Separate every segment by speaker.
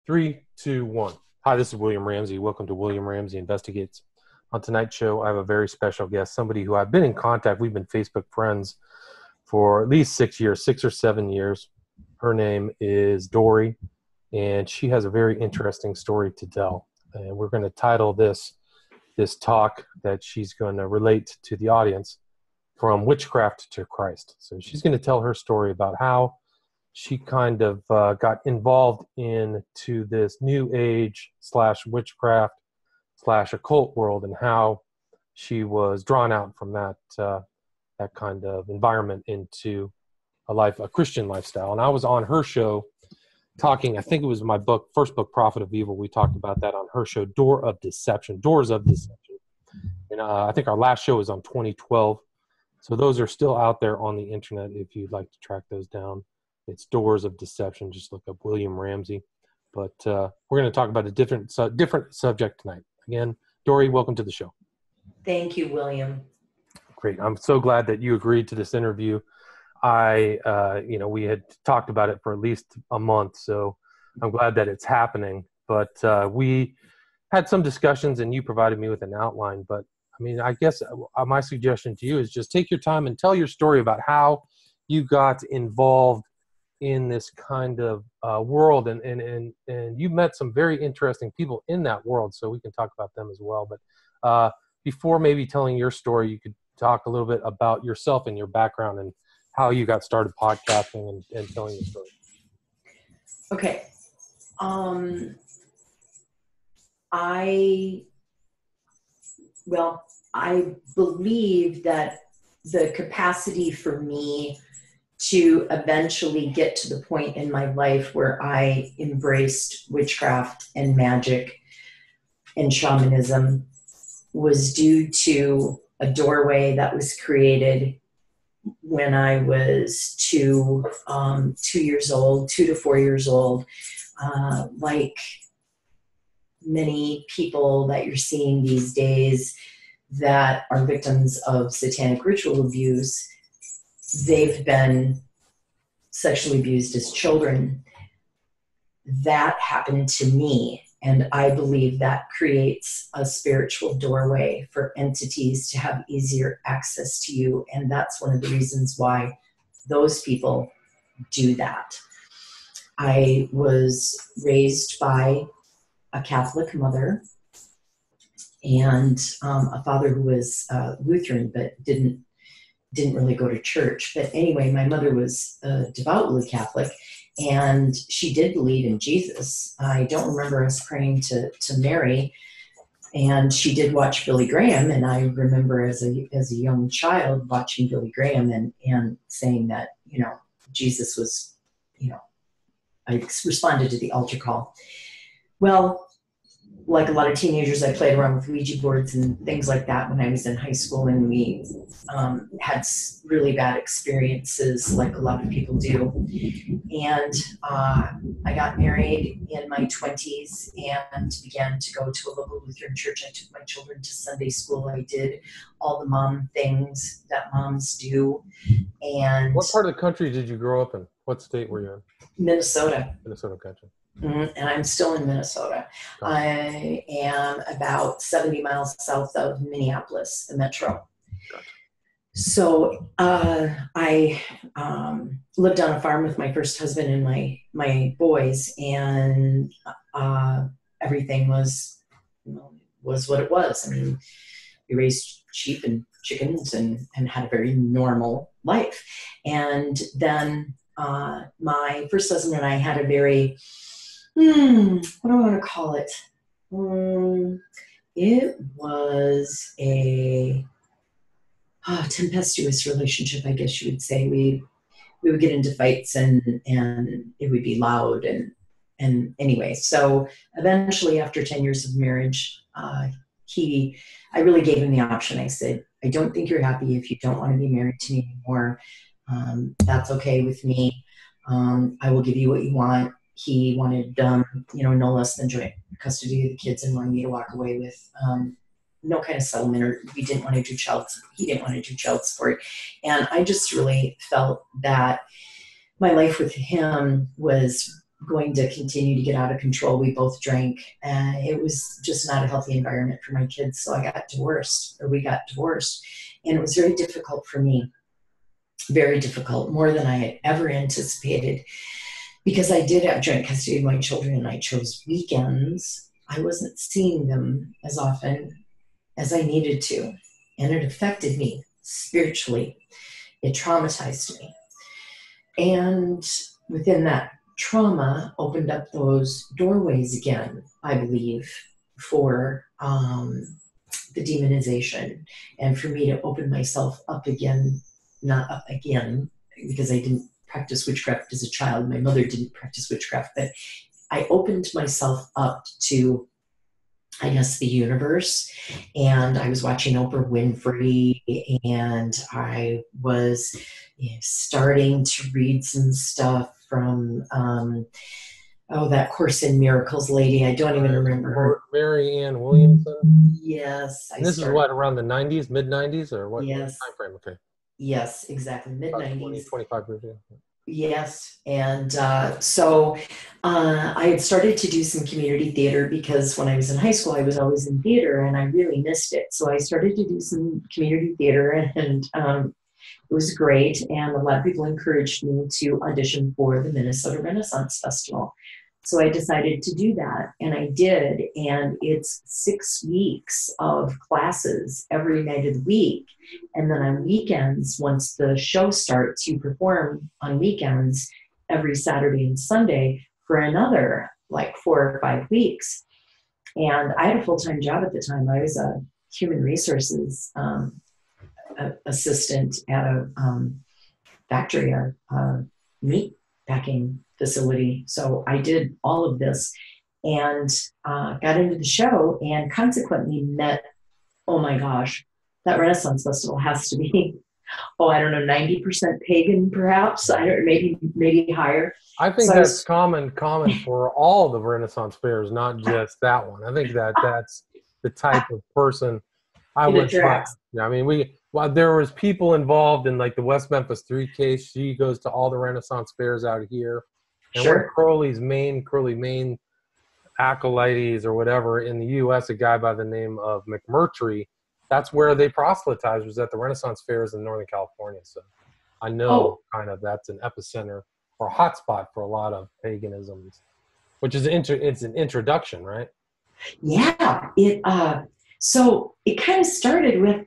Speaker 1: Three, two, one. Hi, this is William Ramsey. Welcome to William Ramsey Investigates. On tonight's show, I have a very special guest, somebody who I've been in contact. We've been Facebook friends for at least 6 years, 6 or 7 years. Her name is Dori, and she has a very interesting story to tell. And we're going to title this talk that she's going to relate to the audience, From Witchcraft to Christ. So she's going to tell her story about how she kind of got involved into this new age / witchcraft / occult world, and how she was drawn out from that kind of environment into a Christian lifestyle. And I was on her show talking, I think it was my first book, Prophet of Evil. We talked about that on her show, Doors of Deception. And I think our last show was on 2012. So those are still out there on the internet if you'd like to track those down. It's Doors of Deception. Just look up William Ramsey. But we're going to talk about a different subject tonight. Again, Dori, welcome to the show.
Speaker 2: Thank you, William.
Speaker 1: Great. I'm so glad that you agreed to this interview. We had talked about it for at least a month, so I'm glad that it's happening. But we had some discussions, and you provided me with an outline. But I mean, I guess my suggestion to you is just take your time and tell your story about how you got involved in this kind of world, and you met some very interesting people in that world, so we can talk about them as well. But before maybe telling your story, you could talk a little bit about yourself and your background and how you got started podcasting and telling your story.
Speaker 2: Okay. I believe that the capacity for me to eventually get to the point in my life where I embraced witchcraft and magic and shamanism was due to a doorway that was created when I was 2 to 4 years old. Like many people that you're seeing these days that are victims of satanic ritual abuse, they've been sexually abused as children. That happened to me, and I believe that creates a spiritual doorway for entities to have easier access to you, and that's one of the reasons why those people do that. I was raised by a Catholic mother and a father who was Lutheran but didn't really go to church. But anyway, my mother was devoutly Catholic, and she did believe in Jesus. I don't remember us praying to Mary, and she did watch Billy Graham, and I remember as a young child watching Billy Graham and saying that, Jesus was, I responded to the altar call. Well, like a lot of teenagers, I played around with Ouija boards and things like that when I was in high school, and we had really bad experiences like a lot of people do. And I got married in my 20s and began to go to a local Lutheran church. I took my children to Sunday school. I did all the mom things that moms do. And
Speaker 1: what part of the country did you grow up in? What state were you in?
Speaker 2: Minnesota.
Speaker 1: Minnesota, gotcha.
Speaker 2: And I'm still in Minnesota. I am about 70 miles south of Minneapolis, the metro. So I lived on a farm with my first husband and my boys, and everything was what it was. I mean, we raised sheep and chickens and had a very normal life. And then my first husband and I had a very what do I want to call it? It was a tempestuous relationship, I guess you would say. We would get into fights and it would be loud and anyway. So eventually, after 10 years of marriage, I really gave him the option. I said, I don't think you're happy if you don't want to be married to me anymore. That's okay with me. I will give you what you want. He wanted, no less than joint custody of the kids and wanted me to walk away with no kind of settlement, or we didn't want to do child support. He didn't want to do child support. And I just really felt that my life with him was going to continue to get out of control. We both drank, and it was just not a healthy environment for my kids. So we got divorced, and it was very difficult for me, very difficult, more than I had ever anticipated, because I did have joint custody of my children, and I chose weekends. I wasn't seeing them as often as I needed to, and it affected me spiritually. It traumatized me. And within that trauma opened up those doorways again, I believe, for the demonization, and for me to open myself up again, not up again, because I didn't practice witchcraft as a child. My mother didn't practice witchcraft, but I opened myself up to, I guess, the universe. And I was watching Oprah Winfrey, and I was starting to read some stuff from, that Course in Miracles lady. I don't even remember her.
Speaker 1: Mary Ann Williamson?
Speaker 2: Yes.
Speaker 1: This is what, around the 90s, mid-90s, or what
Speaker 2: Yes.
Speaker 1: time frame? Okay.
Speaker 2: Yes, exactly. Mid-90s.
Speaker 1: 25 years, yeah.
Speaker 2: Yes. And so I had started to do some community theater, because when I was in high school, I was always in theater, and I really missed it. So I started to do some community theater, and it was great. And a lot of people encouraged me to audition for the Minnesota Renaissance Festival. So I decided to do that, and I did. And it's 6 weeks of classes every night of the week. And then on weekends, once the show starts, you perform on weekends every Saturday and Sunday for another like 4 or 5 weeks. And I had a full-time job at the time. I was a human resources assistant at a factory, a meat packing facility. So I did all of this, and got into the show, and consequently met, oh my gosh, that Renaissance Festival has to be, I don't know, 90% pagan, perhaps. I don't, maybe higher.
Speaker 1: I think that's common for all the Renaissance fairs, not just that one. I think that's the type of person I would find. Yeah, I mean, there was people involved in like the West Memphis 3 case. She goes to all the Renaissance fairs out here. And one of Crowley, Maine acolytes or whatever in the U.S., a guy by the name of McMurtry, that's where they proselytized, was at the Renaissance fairs in Northern California. So I know kind of that's an epicenter or a hotspot for a lot of paganisms, which is it's an introduction, right?
Speaker 2: Yeah. So it kind of started with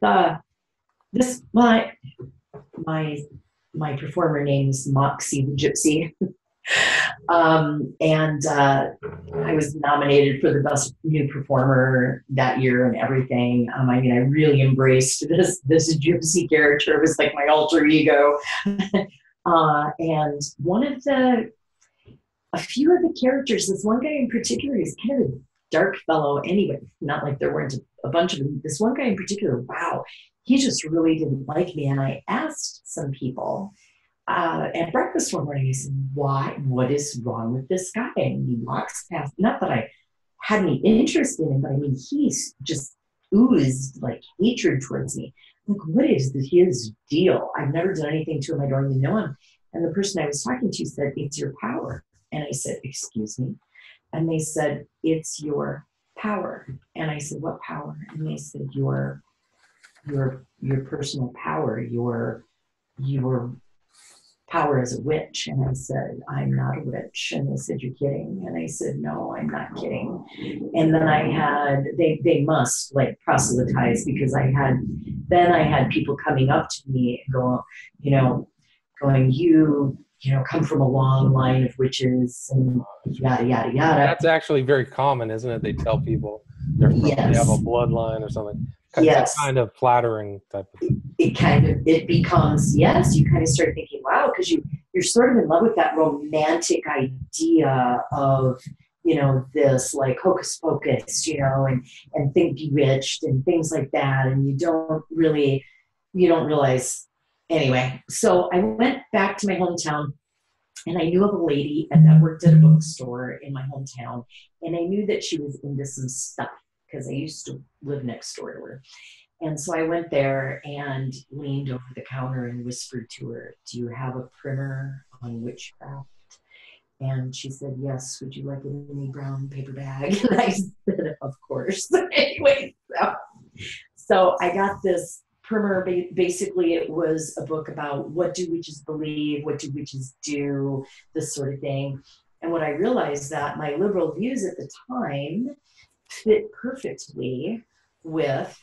Speaker 2: this. My performer name is Moxie the Gypsy. And I was nominated for the best new performer that year and everything. I mean, I really embraced this gypsy character. It was like my alter ego. And a few of the characters, this one guy in particular, he's kind of a dark fellow anyway, not like there weren't a bunch of them. This one guy in particular, wow, he just really didn't like me. And I asked some people, at breakfast one morning, I said, what is wrong with this guy? And he walks past, not that I had any interest in him, but I mean, he's just oozed like hatred towards me. I'm like, what is his deal? I've never done anything to him. I don't even know him. And the person I was talking to said, it's your power. And I said, excuse me. And they said, it's your power. And I said, what power? And they said, your personal power, your power as a witch. And I said, I'm not a witch. And they said, you're kidding. And I said, no, I'm not kidding. And then they must like proselytize, because I had people coming up to me and going, you come from a long line of witches and yada, yada, yada.
Speaker 1: That's actually very common, isn't it? They tell people they have a bloodline or something.
Speaker 2: Yes.
Speaker 1: Kind of flattering type of thing.
Speaker 2: It becomes, yes, you kind of start thinking, wow, because you're sort of in love with that romantic idea of, this like hocus pocus, and think bewitched and things like that. And you don't realize. Anyway, so I went back to my hometown, and I knew of a lady that worked at a bookstore in my hometown, and I knew that she was into some stuff because I used to live next door to her. And so I went there and leaned over the counter and whispered to her, do you have a primer on witchcraft? And she said, yes, would you like a mini brown paper bag? And I said, of course. Anyway, so I got this primer. Basically, it was a book about what do witches believe, what do witches do, this sort of thing. And what I realized that my liberal views at the time fit perfectly with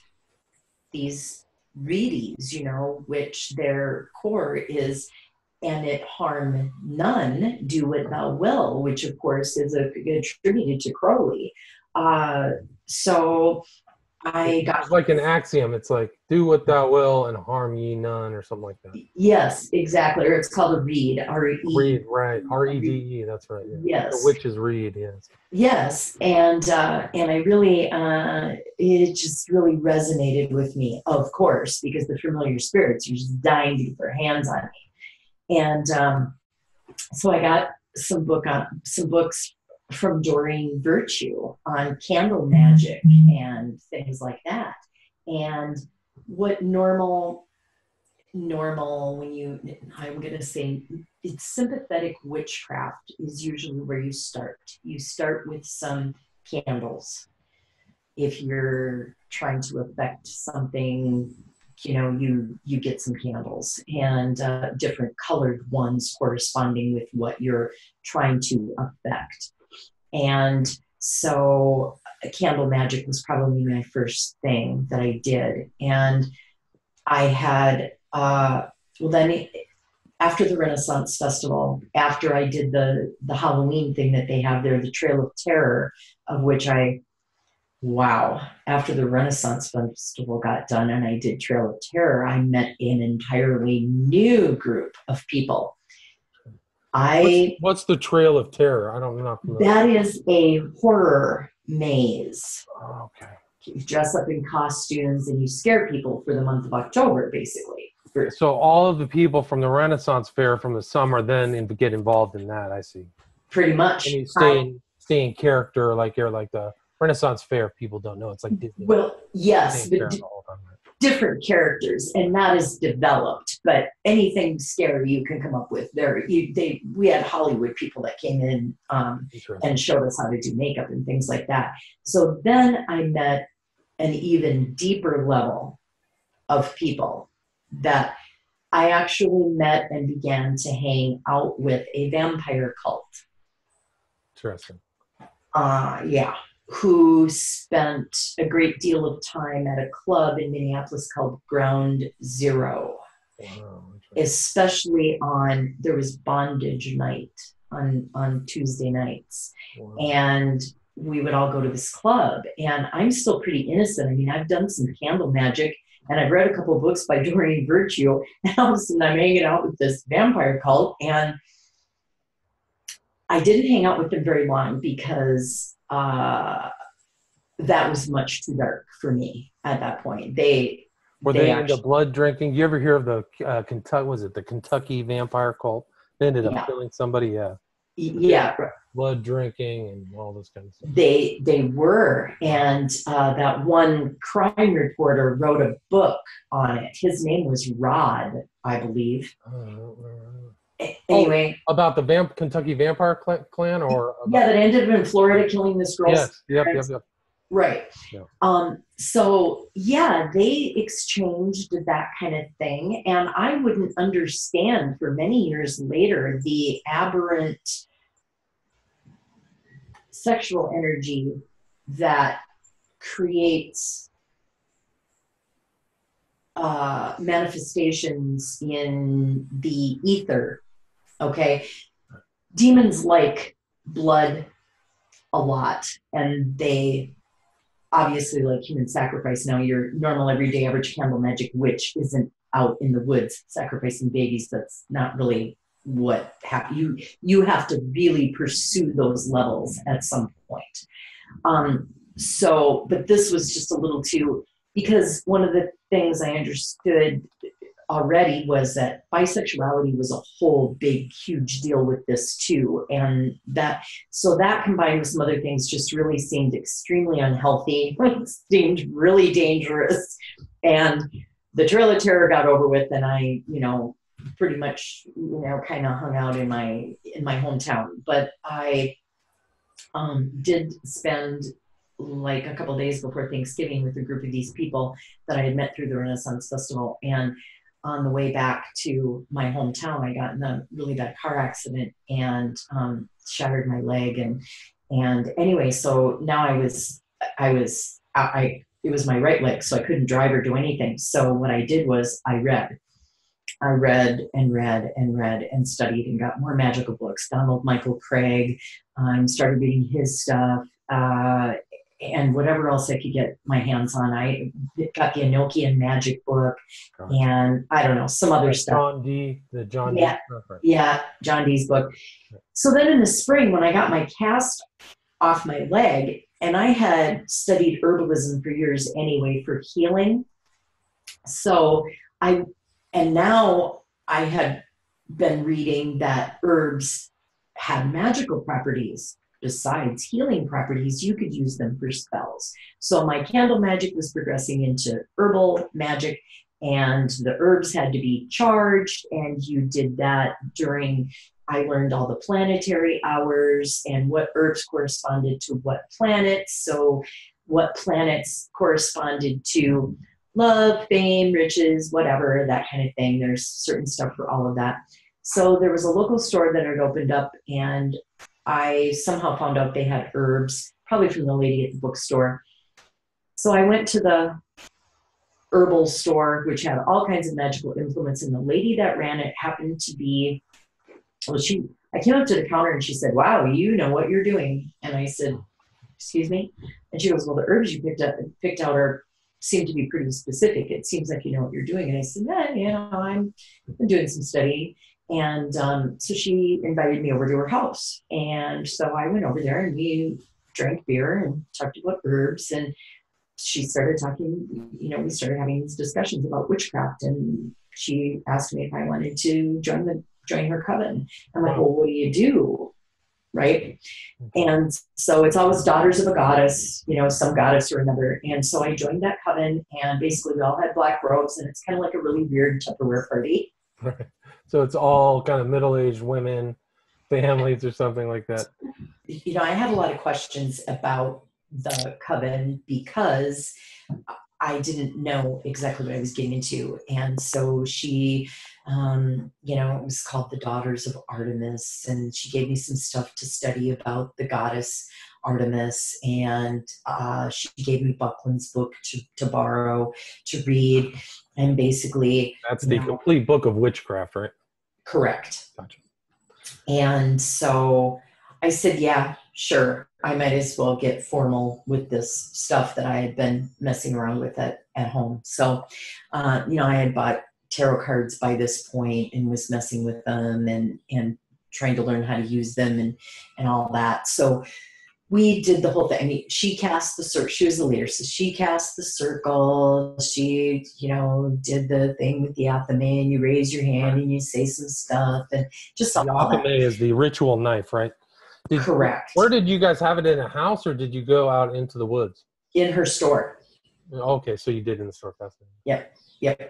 Speaker 2: these readies, which their core is, and it harm none, do what thou will, which of course is attributed to Crowley. So I got...
Speaker 1: It's like an axiom. It's like, do what thou will and harm ye none, or something like that.
Speaker 2: Yes, exactly. Or it's called a reed.
Speaker 1: Reed, right. R-E-D-E, that's right. Yeah.
Speaker 2: Yes.
Speaker 1: The witch's reed, yes.
Speaker 2: Yes, and I really, it just really resonated with me, of course, because the familiar spirits are just dying to get their hands on me. And so I got some books from Doreen Virtue on candle magic and things like that. And what normal when I'm going to say it's sympathetic witchcraft is usually where you start. You start with some candles. If you're trying to affect something, you get some candles and different colored ones corresponding with what you're trying to affect. And so candle magic was probably my first thing that I did. And I had, then after the Renaissance Festival, after I did the Halloween thing that they have there, the Trail of Terror, of which after the Renaissance Festival got done and I did Trail of Terror, I met an entirely new group of people.
Speaker 1: What's the Trail of Terror? I don't know.
Speaker 2: That is a horror maze.
Speaker 1: Oh, okay.
Speaker 2: You dress up in costumes and you scare people for the month of October, basically.
Speaker 1: So all of the people from the Renaissance Fair from the summer then get involved in that, I see.
Speaker 2: Pretty much.
Speaker 1: And you stay in character like you're like the Renaissance Fair. People don't know. It's like Disney.
Speaker 2: Well, yes, but different characters, and not as developed, but anything scary you can come up with. We had Hollywood people that came in and showed us how to do makeup and things like that. So then I met an even deeper level of people that I actually met and began to hang out with a vampire cult.
Speaker 1: Interesting.
Speaker 2: Who spent a great deal of time at a club in Minneapolis called Ground Zero. Wow, especially there was bondage night on Tuesday nights. Wow. And we would all go to this club. And I'm still pretty innocent. I mean, I've done some candle magic and I've read a couple of books by Dori Virtue. And all of a sudden I'm hanging out with this vampire cult. And I didn't hang out with them very long because that was much too dark for me at that point. Were they
Speaker 1: into blood drinking? You ever hear of the the Kentucky vampire cult? They ended up killing somebody. Yeah. Blood drinking and all this kind of stuff.
Speaker 2: They were, and that one crime reporter wrote a book on it. His name was Rod, I believe. Anyway,
Speaker 1: about the Kentucky Vampire Clan, or
Speaker 2: that ended up in Florida killing this girl.
Speaker 1: Yes, yep.
Speaker 2: Right. Yeah. So they exchanged that kind of thing, and I wouldn't understand for many years later the aberrant sexual energy that creates manifestations in the ether. Okay, demons like blood a lot, and they obviously like human sacrifice. Now, your normal, everyday, average candle magic witch isn't out in the woods sacrificing babies. That's not really what happens. You have to really pursue those levels at some point. But this was just a little too, because one of the things I understood already was that bisexuality was a whole big, huge deal with this too. And that combined with some other things just really seemed extremely unhealthy. It seemed really dangerous. And the Trail of Terror got over with, and I, pretty much, kind of hung out in my hometown. But I did spend like a couple days before Thanksgiving with a group of these people that I had met through the Renaissance Festival. And on the way back to my hometown, I got in a really bad car accident and shattered my leg. And anyway, so now it was my right leg, so I couldn't drive or do anything. So what I did was I read and read and read and studied and got more magical books. Donald Michael Craig, started reading his stuff, and whatever else I could get my hands on. I got the Enochian magic book, and I don't know, some other stuff.
Speaker 1: John D.
Speaker 2: Yeah, John D's book. So then in the spring, when I got my cast off my leg, and I had studied herbalism for years anyway for healing. So now I had been reading that herbs had magical properties besides healing properties. You could use them for spells. So my candle magic was progressing into herbal magic, and the herbs had to be charged, and you did that during, I learned all the planetary hours and what herbs corresponded to what planets. So what planets corresponded to love, fame, riches, whatever, that kind of thing. There's certain stuff for all of that. So there was a local store that had opened up, and I somehow found out they had herbs, probably from the lady at the bookstore. So I went to the herbal store, which had all kinds of magical implements, and the lady that ran it happened to be, I came up to the counter and she said, "Wow, you know what you're doing." And I said, "Excuse me?" And she goes, "Well, the herbs you picked out seem to be pretty specific. It seems like you know what you're doing." And I said, "I'm doing some study." And so she invited me over to her house. And so I went over there and we drank beer and talked about herbs. And she started talking, we started having these discussions about witchcraft. And she asked me if I wanted to join her coven. I'm like, "Well, what do you do?" Right? And so it's always daughters of a goddess, some goddess or another. And so I joined that coven, and basically we all had black robes, and it's kind of like a really weird Tupperware party.
Speaker 1: Right. So it's all kind of middle-aged women, families, or something like that.
Speaker 2: I had a lot of questions about the coven because I didn't know exactly what I was getting into. And so she, it was called the Daughters of Artemis, and she gave me some stuff to study about the goddess Artemis, and she gave me Buckland's book to borrow, to read, and basically...
Speaker 1: That's the complete book of witchcraft, right?
Speaker 2: Correct.
Speaker 1: Gotcha.
Speaker 2: And so I said, yeah, sure. I might as well get formal with this stuff that I had been messing around with at home. So, I had bought tarot cards by this point and was messing with them and trying to learn how to use them and all that. So we did the whole thing. I mean, she cast the circle. She was the leader. So she cast the circle. She, did the thing with the athame, and you raise your hand and you say some stuff, and just all
Speaker 1: the
Speaker 2: that.
Speaker 1: Athame is the ritual knife, right?
Speaker 2: Correct.
Speaker 1: Where did you guys have it, in a house, or did you go out into the woods?
Speaker 2: In her store.
Speaker 1: Okay, so you did in the store.
Speaker 2: Yep.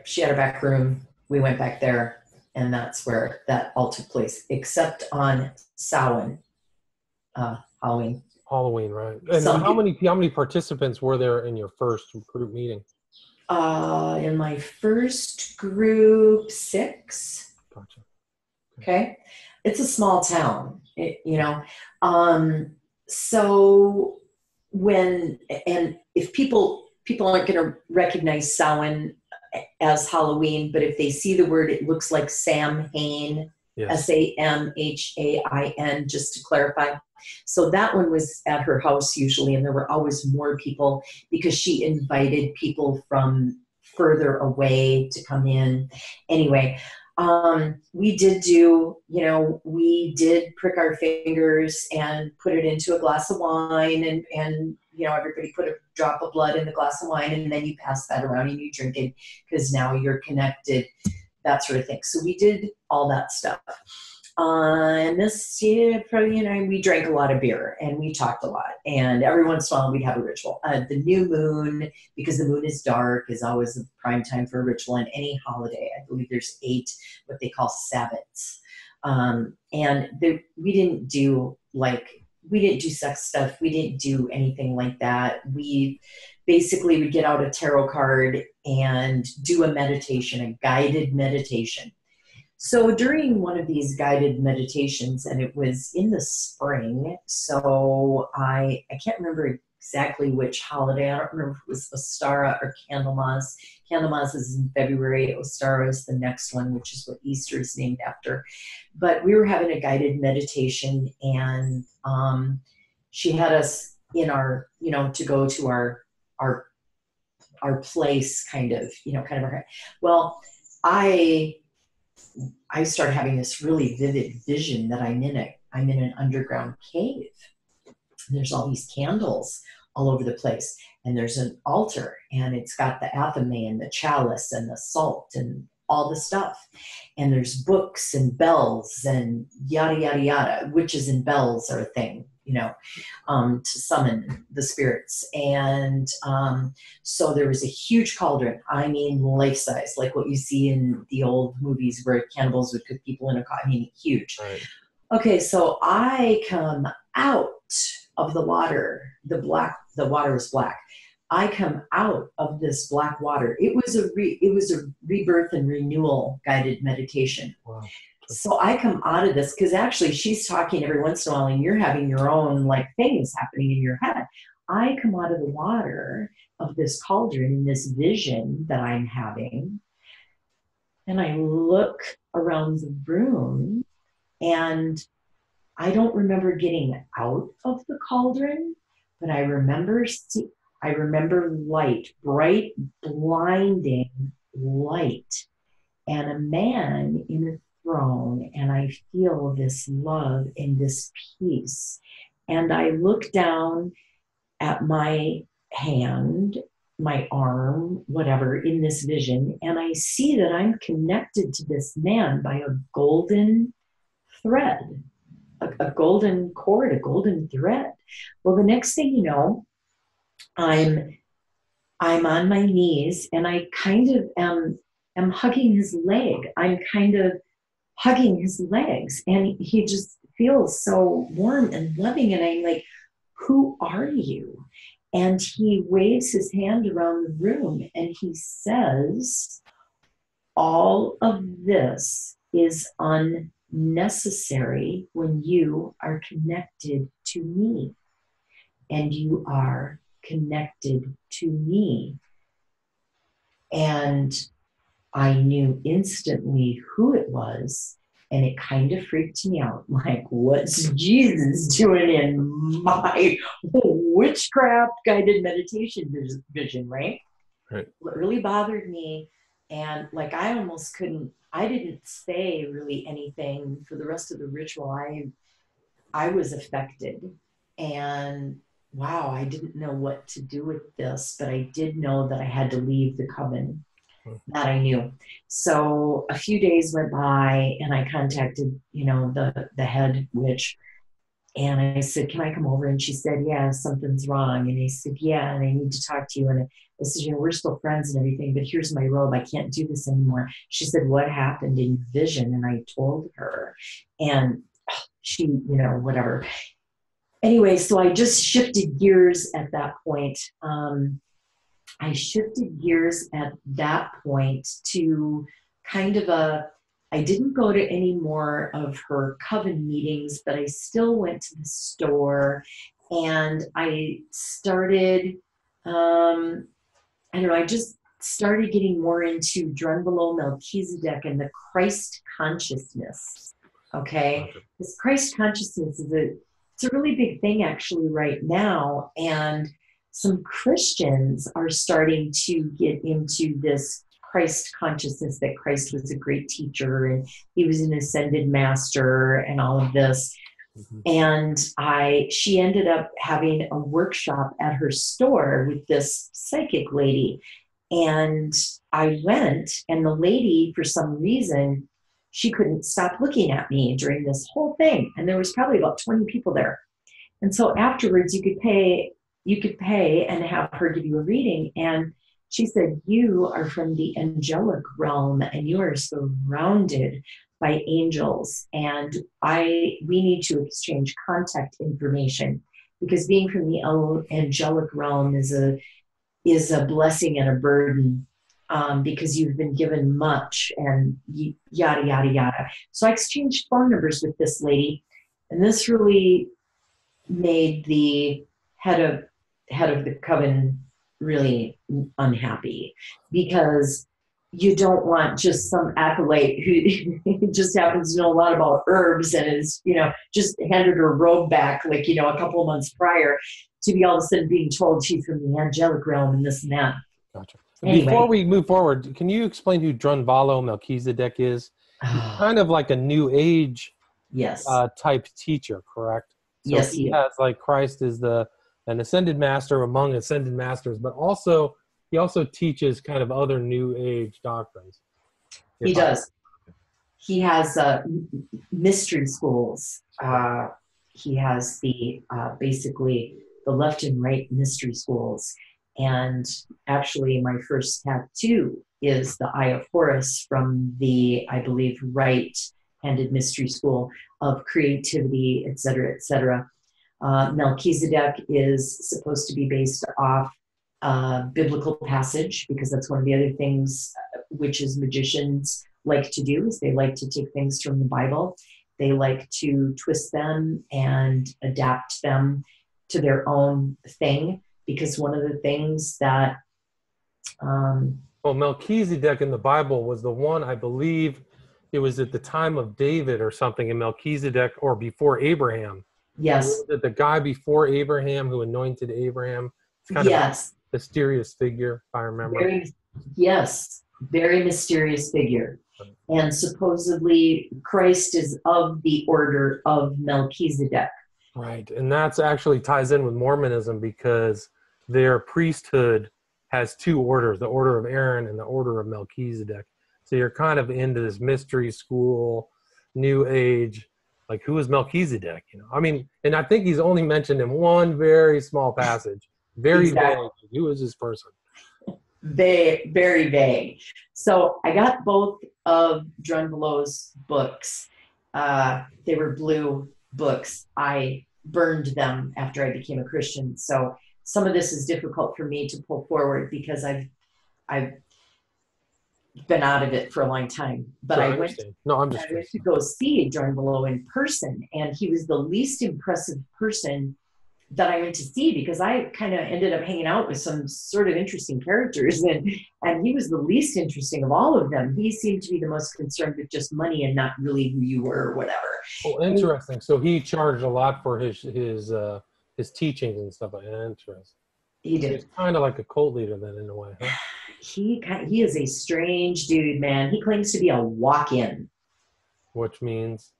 Speaker 2: She had her back room. We went back there, and that's where that all took place, except on Samhain, Halloween.
Speaker 1: Halloween, right? And how many participants were there in your first group meeting?
Speaker 2: In my first group, 6.
Speaker 1: Gotcha.
Speaker 2: Okay. It's a small town, so if people aren't going to recognize Samhain as Halloween, but if they see the word, it looks like Samhain, yes. Samhain, just to clarify. So that one was at her house usually, and there were always more people because she invited people from further away to come in. Anyway, we did prick our fingers and put it into a glass of wine, and everybody put a drop of blood in the glass of wine, and then you pass that around and you drink it because now you're connected, that sort of thing. So we did all that stuff. And this, probably, we drank a lot of beer and we talked a lot. And every once in a while we'd have a ritual. The new moon, because the moon is dark, is always a prime time for a ritual. And any holiday, I believe there's 8 what they call Sabbats. We didn't do sex stuff. We didn't do anything like that. We basically would get out a tarot card and do a meditation, a guided meditation. So during one of these guided meditations, and it was in the spring, so I can't remember exactly which holiday. I don't remember if it was Ostara or Candlemas. Candlemas is in February. Ostara is the next one, which is what Easter is named after. But we were having a guided meditation, and she had us in our, to go to our place, kind of our. Well, I started having this really vivid vision that I'm in an underground cave. There's all these candles all over the place, and there's an altar, and it's got the athame and the chalice and the salt and all the stuff. And there's books and bells and yada, yada, yada. Witches and bells are a thing, to summon the spirits. And so there was a huge cauldron, life-size, like what you see in the old movies where cannibals would cook people in a cauldron, huge. Right. Okay, so I come out of the water. The water was black. I come out of this black water. It was a rebirth and renewal guided meditation. Wow. So I come out of this, because actually she's talking every once in a while and you're having your own things happening in your head. I come out of the water of this cauldron in this vision that I'm having, and I look around the room, and I don't remember getting out of the cauldron, but I remember light, bright, blinding light, and a man in a throne, and I feel this love and this peace. And I look down at my hand, my arm, whatever, in this vision, and I see that I'm connected to this man by a golden thread, a golden cord, a golden thread. Well, the next thing you know, I'm on my knees, and I kind of am hugging his leg. I'm kind of hugging his legs, and he just feels so warm and loving. And I'm like, who are you? And he waves his hand around the room, and he says, all of this is unnecessary when you are connected to me, and you are connected to me. And I knew instantly who it was, and it kind of freaked me out. Like, what's Jesus doing in my witchcraft guided meditation vision, right? Right. What really bothered me, and I didn't say really anything for the rest of the ritual. I was affected, and wow, I didn't know what to do with this, but I did know that I had to leave the coven. That I knew. So a few days went by, and I contacted, the head witch, and I said, can I come over? And she said, yeah, something's wrong. And I said, yeah, and I need to talk to you. And I said, we're still friends and everything, but here's my robe. I can't do this anymore. She said, what happened in your vision? And I told her, and she, whatever. Anyway, so I just shifted gears at that point. I shifted gears at that point to kind of I didn't go to any more of her coven meetings, but I still went to the store, and I started, I just started getting more into Drunvalo Melchizedek and the Christ consciousness. Okay. This Christ consciousness it's a really big thing actually right now. And some Christians are starting to get into this Christ consciousness, that Christ was a great teacher and he was an ascended master and all of this. Mm-hmm. And she ended up having a workshop at her store with this psychic lady. And I went, and the lady, for some reason, she couldn't stop looking at me during this whole thing. And there was probably about 20 people there. And so afterwards you could pay and have her give you a reading. And she said, you are from the angelic realm and you are surrounded by angels. And we need to exchange contact information, because being from the angelic realm is a blessing and a burden, because you've been given much and yada, yada, yada. So I exchanged phone numbers with this lady, and this really made the head of the coven really unhappy, because you don't want just some acolyte who just happens to know a lot about herbs and is, just handed her robe back like, a couple of months prior, to be all of a sudden being told she's from the angelic realm and this and that.
Speaker 1: Gotcha.
Speaker 2: Anyway.
Speaker 1: Before we move forward, can you explain who Drunvalo Melchizedek is? He's kind of like a new age type teacher, correct? So
Speaker 2: yes,
Speaker 1: he has, like, Christ is an ascended master among ascended masters, but he also teaches kind of other new age doctrines.
Speaker 2: He does. He has mystery schools. He has basically the left and right mystery schools. And actually, my first tattoo is the Eye of Horus from the, I believe, right-handed mystery school of creativity, et cetera, et cetera. Melchizedek is supposed to be based off biblical passage, because that's one of the other things witches, magicians like to do, is they like to take things from the Bible. They like to twist them and adapt them to their own thing, because one of the things that
Speaker 1: well, Melchizedek in the Bible was the one, I believe it was at the time of David or something, in Melchizedek, or before Abraham.
Speaker 2: Yes.
Speaker 1: The guy before Abraham who anointed Abraham. It's kind of a mysterious figure, if I remember.
Speaker 2: Very mysterious figure. And supposedly Christ is of the order of Melchizedek.
Speaker 1: Right. And that's actually ties in with Mormonism, because their priesthood has two orders, the order of Aaron and the order of Melchizedek. So you're kind of into this mystery school, new age, like, who is Melchizedek? I mean, and I think he's only mentioned in one very small passage. Very vague. Who is this person?
Speaker 2: Very vague. So I got both of Drunvalo's books. They were blue books. I burned them after I became a Christian. So some of this is difficult for me to pull forward, because I've been out of it for a long time. But I went to go see Drunvalo in person, and he was the least impressive person that I went to see, because I kind of ended up hanging out with some sort of interesting characters, and he was the least interesting of all of them. He seemed to be the most concerned with just money and not really who you were or whatever.
Speaker 1: Oh, interesting. So he charged a lot for his teachings and stuff like that. Interesting.
Speaker 2: He did.
Speaker 1: He's kind of like a cult leader then, in a way, huh?
Speaker 2: He is a strange dude, man. He claims to be a walk-in.
Speaker 1: Which means?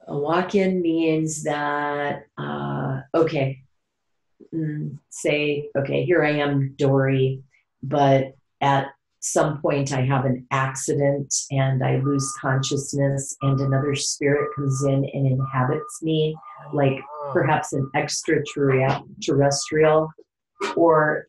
Speaker 2: A walk-in means that, here I am, Dori, but at some point I have an accident and I lose consciousness, and another spirit comes in and inhabits me, like perhaps an extraterrestrial or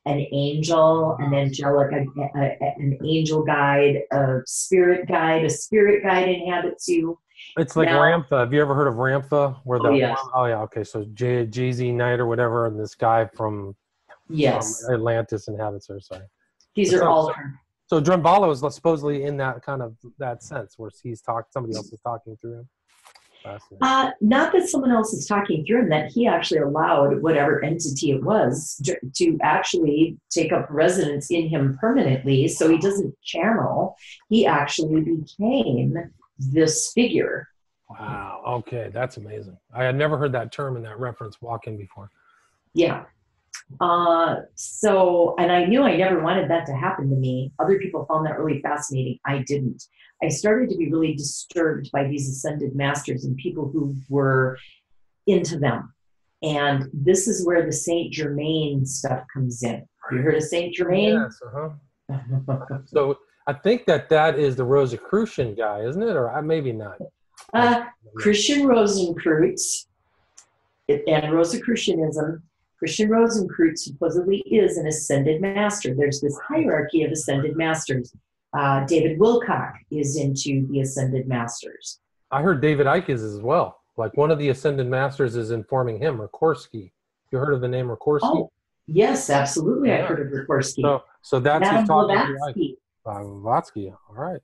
Speaker 2: an angel, an angelic, an angel guide, a spirit guide inhabits you.
Speaker 1: It's like Ramtha. Have you ever heard of Ramtha?
Speaker 2: Yes.
Speaker 1: Oh yeah, okay. So Jay-Z Knight or whatever, and this guy from Atlantis inhabits her. Sorry.
Speaker 2: These are all.
Speaker 1: So Drunvalo is supposedly in that kind of that sense, where somebody else is talking through him.
Speaker 2: Not that someone else is talking through him, that he actually allowed whatever entity it was to actually take up residence in him permanently. So he doesn't channel. He actually became this figure.
Speaker 1: Wow. Okay. That's amazing. I had never heard that term in that reference, walk-in, before.
Speaker 2: Yeah. And I knew I never wanted that to happen to me. Other people found that really fascinating. I didn't. I started to be really disturbed by these ascended masters and people who were into them. And this is where the Saint Germain stuff comes in. You heard of Saint Germain?
Speaker 1: Yes. Uh-huh. So I think that is the Rosicrucian guy, isn't it? Or maybe not.
Speaker 2: Christian Rosenkreutz and Rosicrucianism. Christian Rosenkreutz supposedly is an ascended master. There's this hierarchy of ascended masters. David Wilcock is into the ascended masters.
Speaker 1: I heard David Icke is as well. Like one of the ascended masters is informing him, Rikorsky. You heard of the name Rikorsky?
Speaker 2: Oh, yes, absolutely. I've heard of Rikorsky.
Speaker 1: So that's
Speaker 2: Madame
Speaker 1: who's talking
Speaker 2: Blavatsky.
Speaker 1: Blavatsky, all right.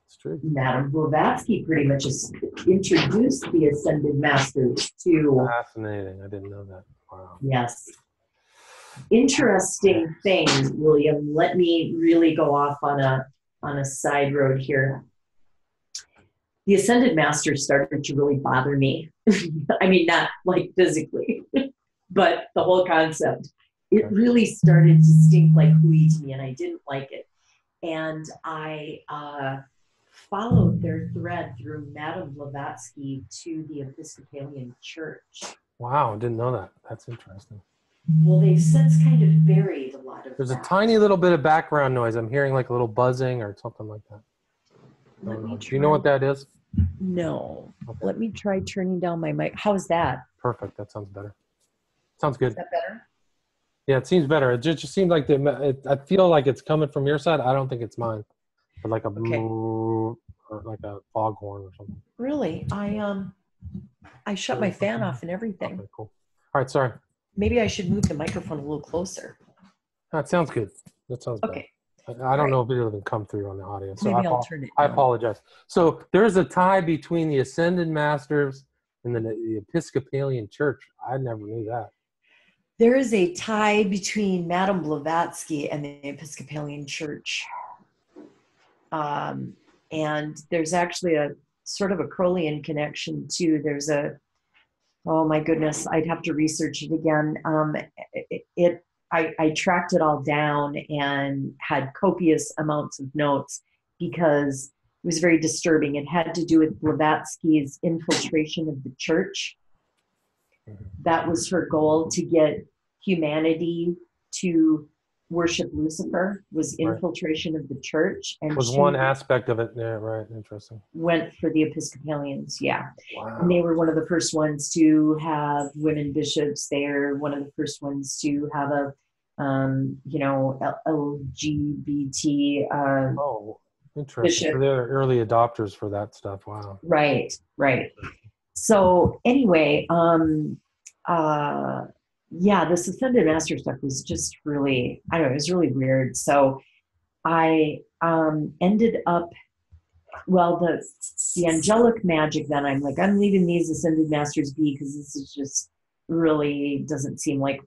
Speaker 1: It's true.
Speaker 2: Madame Blavatsky pretty much has introduced the ascended masters to.
Speaker 1: Fascinating. I didn't know that. Wow.
Speaker 2: Yes. Interesting thing, William. Let me really go off on a side road here. The ascended masters started to really bother me. I mean, not like physically, but the whole concept. It really started to stink like hooey to me, and I didn't like it. And I followed their thread through Madame Blavatsky to the Episcopalian Church.
Speaker 1: Wow, I didn't know that. That's interesting.
Speaker 2: Well, they've since kind of buried a lot of
Speaker 1: There's
Speaker 2: that.
Speaker 1: a tiny little bit of background noise. I'm hearing like a little buzzing or something like that. Do you know what that is?
Speaker 2: No.
Speaker 1: Okay.
Speaker 2: Let me try turning down my mic. How's that?
Speaker 1: Perfect. That sounds better. Sounds good.
Speaker 2: Is that better?
Speaker 1: Yeah, it seems better. It just seems like I feel like it's coming from your side. I don't think it's mine. But like a or like a foghorn or something.
Speaker 2: Really? I shut my fan off and everything.
Speaker 1: Okay, cool. All right, sorry.
Speaker 2: Maybe I should move the microphone a little closer.
Speaker 1: That sounds good. That sounds better.
Speaker 2: Okay.
Speaker 1: I don't know if it'll even come through on the audio. So
Speaker 2: Maybe I'll turn it
Speaker 1: I
Speaker 2: down.
Speaker 1: apologize. So there's a tie between the Ascended Masters and the Episcopalian Church. I never knew that.
Speaker 2: There is a tie between Madame Blavatsky and the Episcopalian Church. And there's actually a sort of a Crowleyan connection too. There's oh my goodness, I'd have to research it again. I tracked it all down and had copious amounts of notes because it was very disturbing. It had to do with Blavatsky's infiltration of the church. That was her goal, to get humanity to worship Lucifer, was infiltration of the church. And
Speaker 1: was one aspect of it. Yeah, right. Interesting.
Speaker 2: Went for the Episcopalians, yeah.
Speaker 1: Wow.
Speaker 2: And they were one of the first ones to have women bishops. They're one of the first ones to have a, LGBT.
Speaker 1: Oh, interesting.
Speaker 2: Bishop.
Speaker 1: So they're early adopters for that stuff. Wow.
Speaker 2: Right. So anyway, this Ascended Master stuff was just really, I don't know, it was really weird. So I ended up, the angelic magic, then I'm like, I'm leaving these Ascended Masters be because this is just really doesn't seem like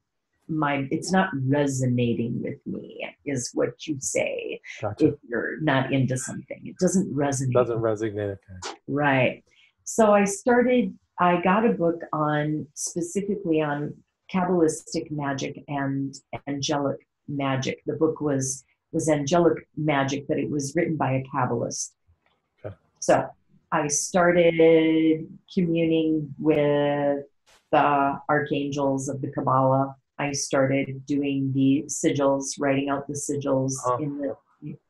Speaker 2: it's not resonating with me, is what you say.
Speaker 1: Gotcha.
Speaker 2: If you're not into something. It doesn't resonate.
Speaker 1: Doesn't resonate. Okay.
Speaker 2: Right. So I got a book specifically on Kabbalistic magic and angelic magic. The book was angelic magic, but it was written by a Kabbalist.
Speaker 1: Okay.
Speaker 2: So I started communing with the archangels of the Kabbalah. I started doing the sigils, writing out the sigils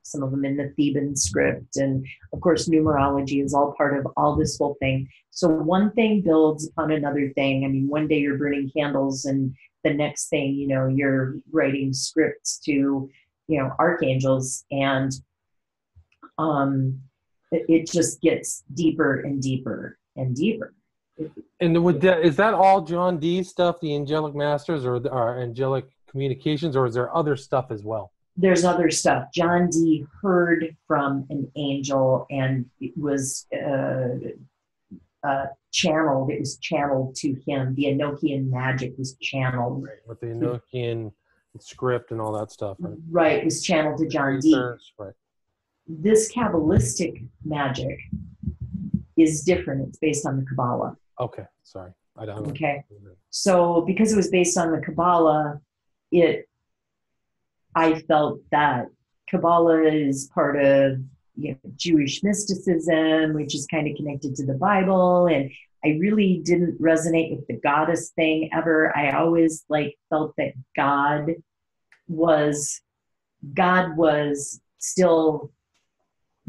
Speaker 2: some of them in the Theban script. And of course, numerology is all part of all this whole thing. So one thing builds upon another thing. I mean, one day you're burning candles and the next thing, you're writing scripts to, archangels, and it just gets deeper and deeper and deeper.
Speaker 1: And is that all John Dee stuff, the angelic masters or angelic communications, or is there other stuff as well?
Speaker 2: There's other stuff. John Dee heard from an angel, and it was channeled. It was channeled to him. The Enochian magic was channeled.
Speaker 1: Right, with the Enochian script and all that stuff.
Speaker 2: Right, it was channeled to John Dee.
Speaker 1: Right.
Speaker 2: This Kabbalistic magic is different. It's based on the Kabbalah.
Speaker 1: Okay, sorry. I don't know.
Speaker 2: Okay. So because it was based on the Kabbalah, I felt that Kabbalah is part of Jewish mysticism, which is kind of connected to the Bible, and I really didn't resonate with the goddess thing ever. I always felt that God was still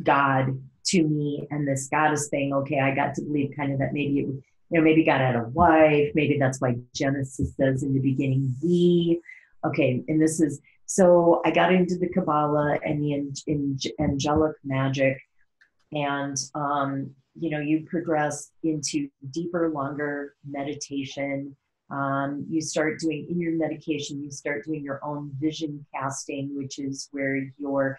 Speaker 2: God to me, and this goddess thing. Okay, I got to believe kind of that maybe it was, maybe God had a wife. Maybe that's why Genesis says in the beginning, we. Okay, and this is, so I got into the Kabbalah and the angelic magic, and you progress into deeper, longer meditation. You start doing, in your medication, you start doing your own vision casting, which is where you're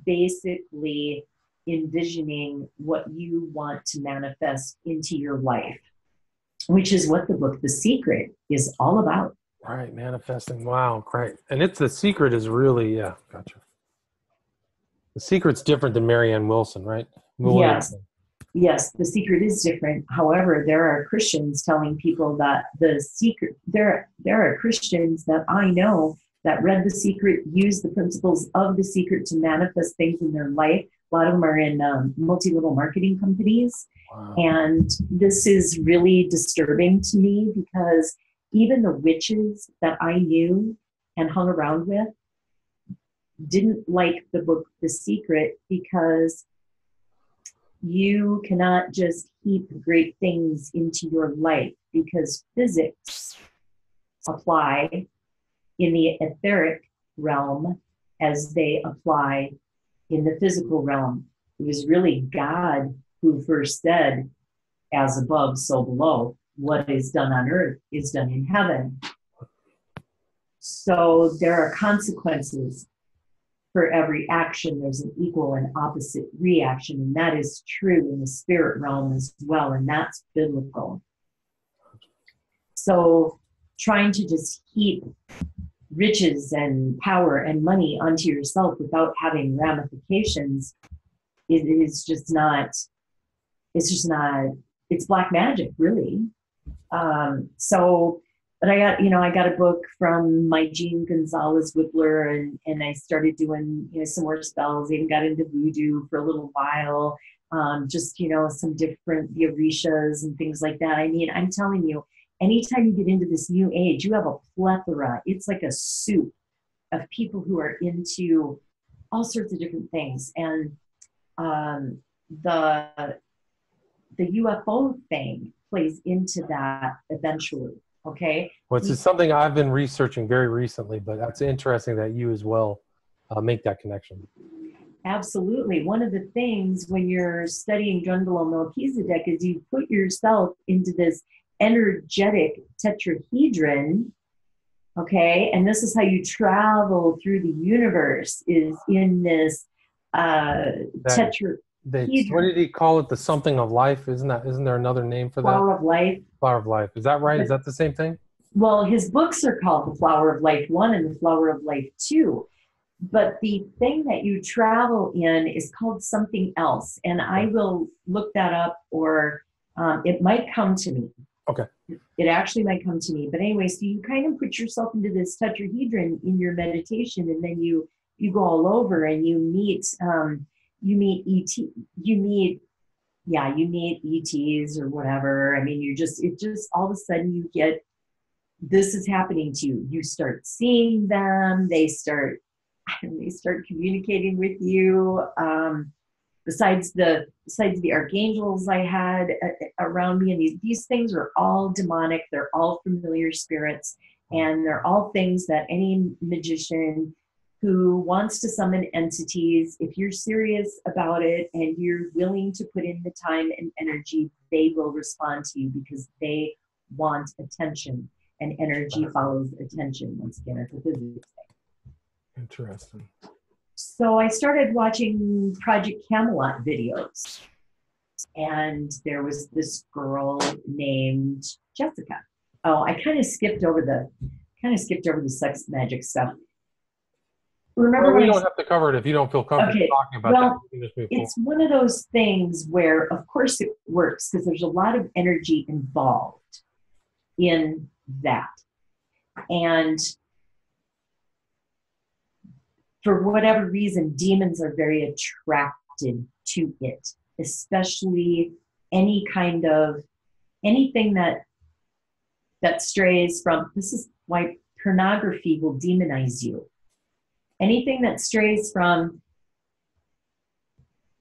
Speaker 2: basically envisioning what you want to manifest into your life, which is what the book The Secret is all about.
Speaker 1: Right, manifesting. Wow, great. And it's The Secret is really, yeah, gotcha. The Secret's different than Marianne Wilson, right?
Speaker 2: Yes, The Secret is different. However, there are Christians telling people that The Secret, there are Christians that I know that read The Secret, use the principles of The Secret to manifest things in their life. A lot of them are in multi-level marketing companies.
Speaker 1: Wow.
Speaker 2: And this is really disturbing to me, because even the witches that I knew and hung around with didn't like the book The Secret, because you cannot just heap great things into your life, because physics apply in the etheric realm as they apply in the physical realm. It was really God who first said, as above, so below. What is done on earth is done in heaven. So there are consequences for every action. There's an equal and opposite reaction, and that is true in the spirit realm as well, and that's biblical. So trying to just heap riches and power and money onto yourself without having ramifications is just not, it's black magic, really. But I got a book from my Jean Gonzalez Whippler, and I started doing, some more spells, even got into voodoo for a little while, some different, the Orishas and things like that. I mean, I'm telling you, anytime you get into this new age, you have a plethora. It's like a soup of people who are into all sorts of different things. And the UFO thing plays into that eventually. Okay.
Speaker 1: Well, it's something I've been researching very recently, but that's interesting that you as well make that connection.
Speaker 2: Absolutely. One of the things when you're studying Drunvalo Melchizedek is you put yourself into this energetic tetrahedron. Okay. And this is how you travel through the universe, is in this tetrahedron.
Speaker 1: What did he call it? The something of life? Isn't there another name for that?
Speaker 2: Flower of Life.
Speaker 1: Flower of Life. Is that right? Is that the same thing?
Speaker 2: Well, his books are called The Flower of Life 1 and The Flower of Life 2. But the thing that you travel in is called something else. And I will look that up, or it might come to me.
Speaker 1: Okay.
Speaker 2: It actually might come to me. But anyway, so you kind of put yourself into this tetrahedron in your meditation, and then you go all over, and you meet ETs or whatever. I mean, it just all of a sudden you get, this is happening to you. You start seeing them. They start communicating with you. Besides the archangels I had around me, and these things are all demonic. They're all familiar spirits, and they're all things that any magician who wants to summon entities, if you're serious about it and you're willing to put in the time and energy, they will respond to you, because they want attention, and energy follows attention. Once again, it's a physics thing.
Speaker 1: Interesting.
Speaker 2: So I started watching Project Camelot videos, and there was this girl named Jessica. Oh, I kind of skipped over the sex magic stuff. Remember,
Speaker 1: we don't have to cover it if you don't feel comfortable talking about that.
Speaker 2: It's one of those things where, of course, it works, because there's a lot of energy involved in that. And for whatever reason, demons are very attracted to it, especially anything that strays from, this is why pornography will demonize you. Anything that strays from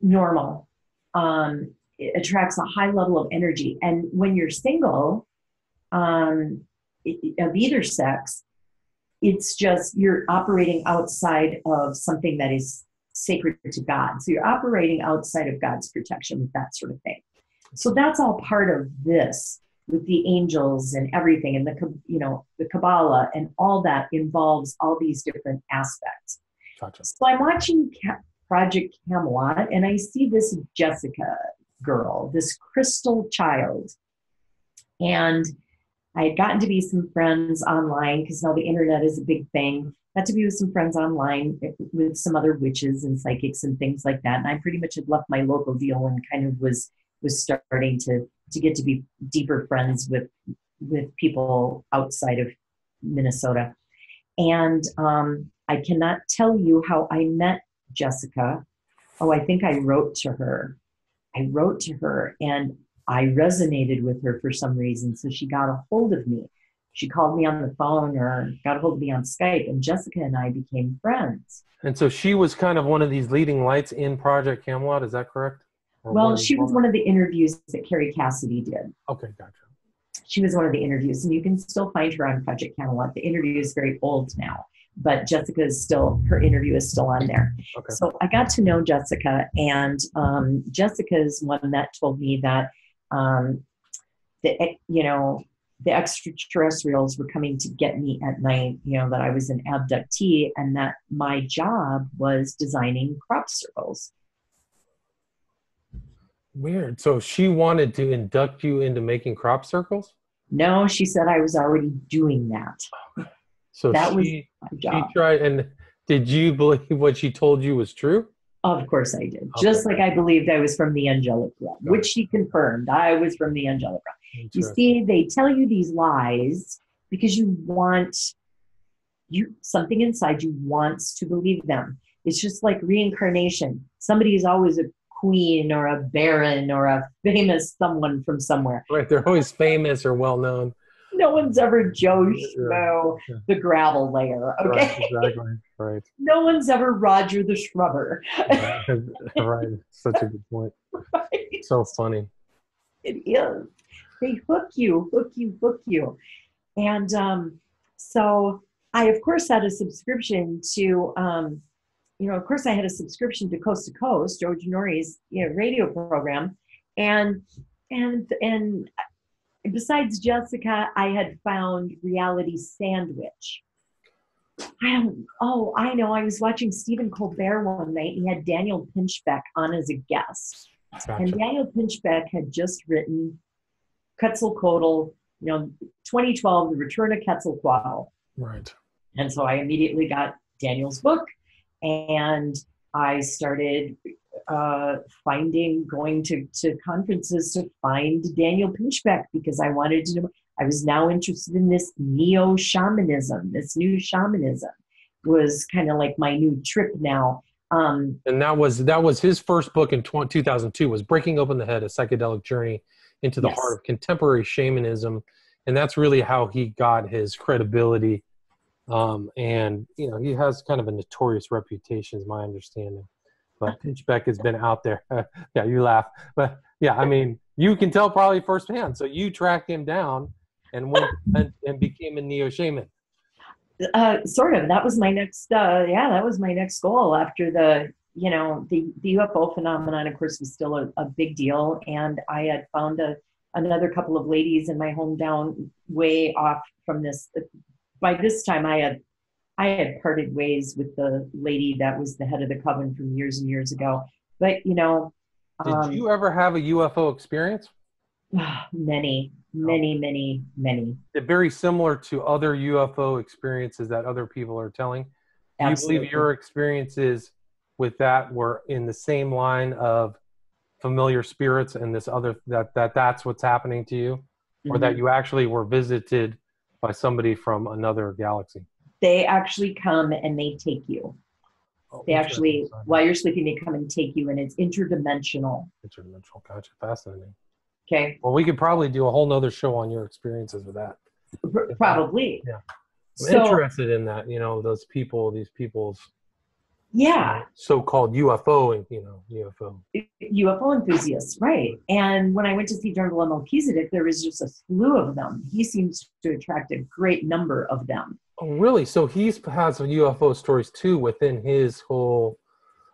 Speaker 2: normal. It attracts a high level of energy. And when you're single, of either sex, it's just you're operating outside of something that is sacred to God. So you're operating outside of God's protection with that sort of thing. So that's all part of this with the angels and everything, and the Kabbalah and all that involves all these different aspects.
Speaker 1: Gotcha.
Speaker 2: So I'm watching Project Camelot, and I see this Jessica girl, this crystal child, and I had gotten to be some friends online because now the internet is a big thing. Got to be with some friends online with some other witches and psychics and things like that. And I pretty much had left my local deal and kind of was starting to get to be deeper friends with people outside of Minnesota. And I cannot tell you how I met Jessica. Oh, I think I wrote to her. And I resonated with her for some reason. So she got a hold of me. She called me on the phone or got a hold of me on Skype, and Jessica and I became friends.
Speaker 1: And so she was kind of one of these leading lights in Project Camelot. Is that correct?
Speaker 2: Well, she was one of the interviews that Carrie Cassidy did.
Speaker 1: Okay, gotcha.
Speaker 2: She was one of the interviews, and you can still find her on Project Camelot. The interview is very old now, but her interview is still on there.
Speaker 1: Okay.
Speaker 2: So I got to know Jessica, and Jessica is one that told me that the extraterrestrials were coming to get me at night, that I was an abductee and that my job was designing crop circles.
Speaker 1: Weird. So she wanted to induct you into making crop circles?
Speaker 2: No, she said I was already doing that.
Speaker 1: So
Speaker 2: that was my job.
Speaker 1: She tried, and did you believe what she told you was true?
Speaker 2: Of course I did. Okay. Just like I believed I was from the angelic realm, which she confirmed. I was from the angelic realm. You see, they tell you these lies because something inside you wants to believe them. It's just like reincarnation. Somebody is always a queen or a baron or a famous someone from somewhere.
Speaker 1: Right, they're always famous or well-known.
Speaker 2: No one's ever Joe Schmo, the gravel layer, okay?
Speaker 1: Right, exactly, right.
Speaker 2: No one's ever Roger the Shrubber.
Speaker 1: Right, such a good point. Right. So funny.
Speaker 2: It is. They hook you. And so I, of course, had a subscription to, Coast to Coast, Joe Genori's, radio program. And besides Jessica, I had found Reality Sandwich. I know. I was watching Stephen Colbert one night. He had Daniel Pinchbeck on as a guest. Gotcha. And Daniel Pinchbeck had just written Quetzalcoatl, 2012, The Return of Quetzalcoatl.
Speaker 1: Right.
Speaker 2: And so I immediately got Daniel's book, and I started going to conferences to find Daniel Pinchbeck because I wanted to know. I was now interested in this neo-shamanism. This new shamanism was kind of like my new trip now.
Speaker 1: And that was his first book in 2002, was Breaking Open the Head, A Psychedelic Journey into the Heart of Contemporary Shamanism. And that's really how he got his credibility. And, he has kind of a notorious reputation, is my understanding. But Pinchbeck has been out there. Yeah, you laugh. But, yeah, I mean, you can tell probably firsthand. So you tracked him down and went and became a neo-shaman.
Speaker 2: Sort of. That was my next, that was my next goal after the UFO phenomenon, of course, was still a big deal. And I had found another couple of ladies in my hometown way off from this. By this time, I had parted ways with the lady that was the head of the coven from years and years ago. But,
Speaker 1: did you ever have a UFO experience?
Speaker 2: Many.
Speaker 1: Very similar to other UFO experiences that other people are telling. Do you believe your experiences with that were in the same line of familiar spirits and this other that's what's happening to you, or that you actually were visited by somebody from another galaxy?
Speaker 2: They actually come and they take you. They actually, while you're sleeping, they come and take you, and it's interdimensional.
Speaker 1: Interdimensional, gotcha. Fascinating.
Speaker 2: Okay.
Speaker 1: Well, we could probably do a whole nother show on your experiences with that.
Speaker 2: Probably.
Speaker 1: Yeah. I'm interested in that, these people's
Speaker 2: Yeah.
Speaker 1: So-called UFO, UFO.
Speaker 2: UFO enthusiasts, right. And when I went to see General Melchizedek, there was just a slew of them. He seems to attract a great number of them.
Speaker 1: Oh, really? So he's has some UFO stories too within his whole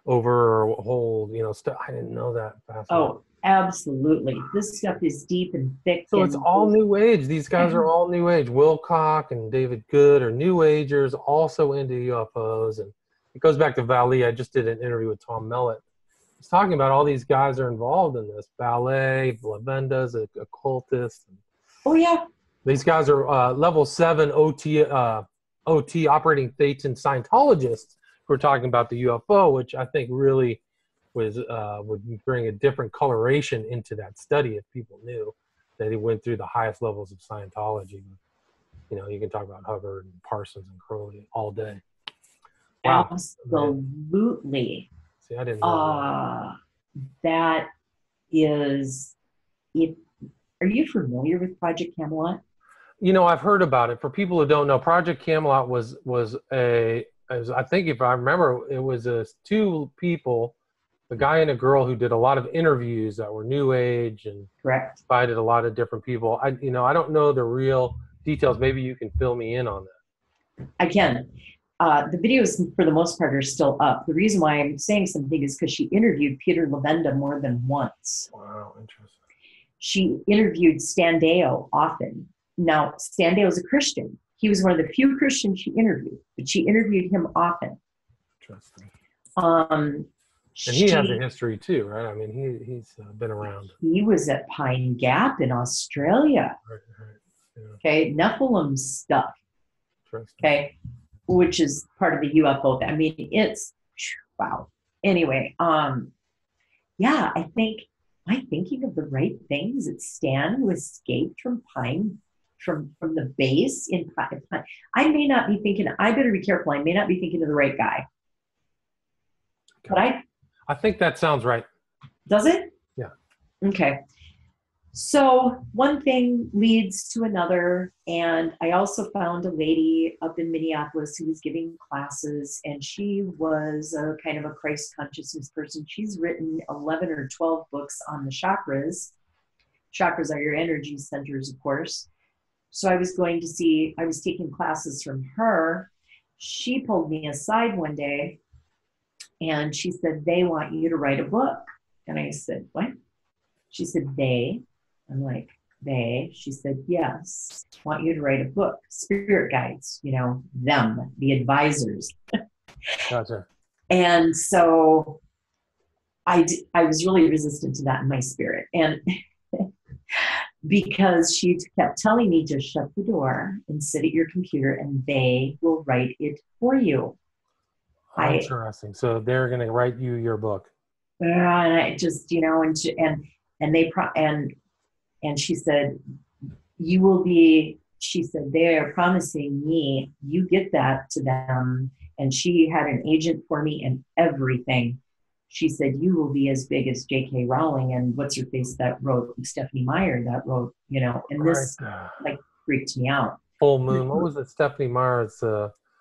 Speaker 1: stuff. I didn't know that. Fascinating.
Speaker 2: Oh, absolutely. This stuff is deep and thick
Speaker 1: So it's
Speaker 2: and
Speaker 1: all New Age. These guys are all New Age. Wilcock and David Good are New Agers, also into UFOs. And it goes back to Valley. I just did an interview with Tom Mellett. He's talking about all these guys are involved in this. Ballet, Lavenda's occultist.
Speaker 2: oh yeah.
Speaker 1: These guys are level 7 OT operating Thetan Scientologists who are talking about the UFO, which I think really would bring a different coloration into that study if people knew that he went through the highest levels of Scientology. You can talk about Hubbard and Parsons and Crowley all day. Wow.
Speaker 2: Absolutely.
Speaker 1: See, I didn't know
Speaker 2: that is it. Are you familiar with Project Camelot?
Speaker 1: I've heard about it. For people who don't know, Project Camelot was I think if I remember, it was two people, a guy and a girl who did a lot of interviews that were New Age and
Speaker 2: correct.
Speaker 1: Invited a lot of different people. I don't know the real details. Maybe you can fill me in on that.
Speaker 2: I can. The videos, for the most part, are still up. The reason why I'm saying something is because she interviewed Peter Lavenda more than once.
Speaker 1: Wow, interesting.
Speaker 2: She interviewed Standeo often. Now, Standeo is a Christian. He was one of the few Christians she interviewed, but she interviewed him often.
Speaker 1: Interesting.
Speaker 2: And
Speaker 1: he has a history too, right? I mean, he's been around.
Speaker 2: He was at Pine Gap in Australia.
Speaker 1: Right. Yeah.
Speaker 2: Okay, Nephilim stuff. Okay, which is part of the UFO. I mean, it's wow. Anyway, yeah, I think, am I thinking of the right things? It's Stan who escaped from the base in Pine. I may not be thinking. I better be careful. I may not be thinking of the right guy.
Speaker 1: Okay.
Speaker 2: But
Speaker 1: I think that sounds right.
Speaker 2: Does it?
Speaker 1: Yeah.
Speaker 2: Okay. So one thing leads to another, and I also found a lady up in Minneapolis who was giving classes, and she was a kind of a Christ consciousness person. She's written 11 or 12 books on the chakras. Chakras are your energy centers, of course. So I was taking classes from her. She pulled me aside one day, and she said, they want you to write a book. And I said, what? She said, they. I'm like, they? She said, yes, want you to write a book. Spirit guides, them, the advisors.
Speaker 1: Gotcha.
Speaker 2: And so I was really resistant to that in my spirit. And because she kept telling me, just shut the door and sit at your computer and they will write it for you.
Speaker 1: Interesting. So they're going to write you your book.
Speaker 2: And I just, and she said, you will be, she said, they are promising me, you get that to them. And she had an agent for me and everything. She said, you will be as big as J.K. Rowling and what's her face that wrote, Stephanie Meyer that wrote, and this freaked me out.
Speaker 1: Full Moon. What was it? Stephanie Meyer's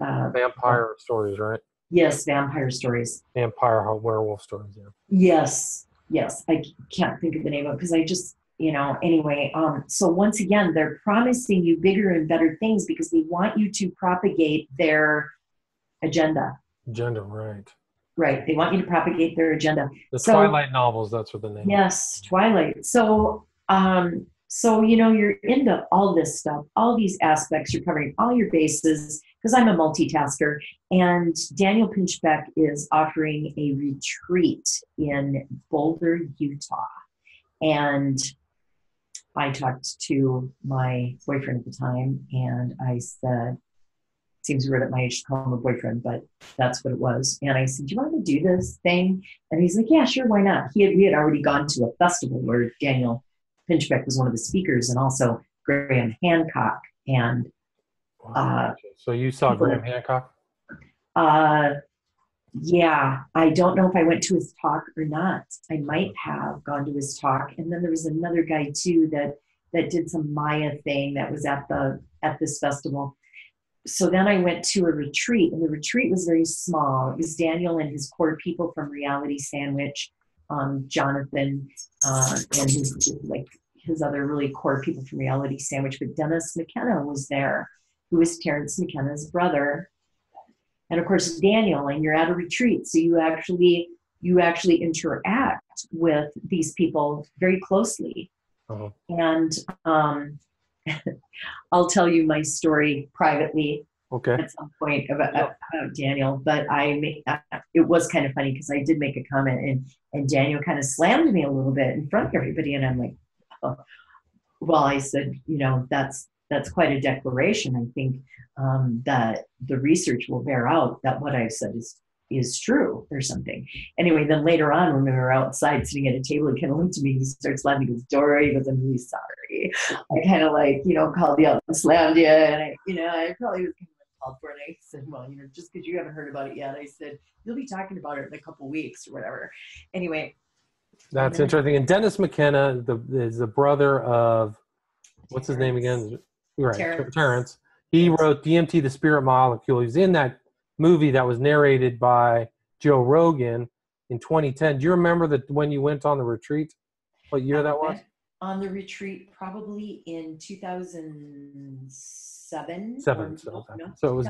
Speaker 1: vampire stories, right?
Speaker 2: Yes, vampire stories.
Speaker 1: Vampire werewolf stories, yeah.
Speaker 2: Yes. I can't think of the name of it because I just, anyway. So once again, they're promising you bigger and better things because they want you to propagate their agenda.
Speaker 1: Right.
Speaker 2: Right. They want you to propagate their agenda.
Speaker 1: The Twilight novels, that's what the name is.
Speaker 2: Yes, Twilight. So, you're into all this stuff, all these aspects, you're covering all your bases, because I'm a multitasker. And Daniel Pinchbeck is offering a retreat in Boulder, Utah. And I talked to my boyfriend at the time, and I said, seems weird at my age to call him a boyfriend, but that's what it was. And I said, do you want to do this thing? And he's like, yeah, sure, why not? We had already gone to a festival where Daniel Pinchbeck was one of the speakers, and also Graham Hancock. And
Speaker 1: so you saw Graham Hancock?
Speaker 2: Yeah, I don't know if I went to his talk or not. I might have gone to his talk. And then there was another guy too that did some Maya thing that was at this festival. so then I went to a retreat, and the retreat was very small. It was Daniel and his core people from Reality Sandwich, Jonathan, and his other really core people from Reality Sandwich. But Dennis McKenna was there, who was Terrence McKenna's brother, and of course Daniel. And you're at a retreat, so you actually interact with these people very closely.
Speaker 1: Uh-huh.
Speaker 2: And I'll tell you my story privately at some point about Daniel, but it was kind of funny because I did make a comment, and Daniel kind of slammed me a little bit in front of everybody, and I'm like, oh. Well, I said, that's quite a declaration. I think that the research will bear out that what I've said is true or something. Anyway, then later on, when we were outside sitting at a table, he kind of looked at me, he starts laughing, he goes, Dori, he goes, I'm really sorry. I kind of called you out and slammed you. And I probably was kind of called for it. I said, well, just because you haven't heard about it yet, I said, you'll be talking about it in a couple of weeks or whatever. Anyway.
Speaker 1: That's interesting. And Dennis McKenna is the brother of, what's his name again? Right, Terrence. He wrote DMT, the Spirit Molecule. He was in that movie that was narrated by Joe Rogan in 2010. Do you remember when you went on the retreat? What year that was?
Speaker 2: On the retreat, probably in 2007.
Speaker 1: So it was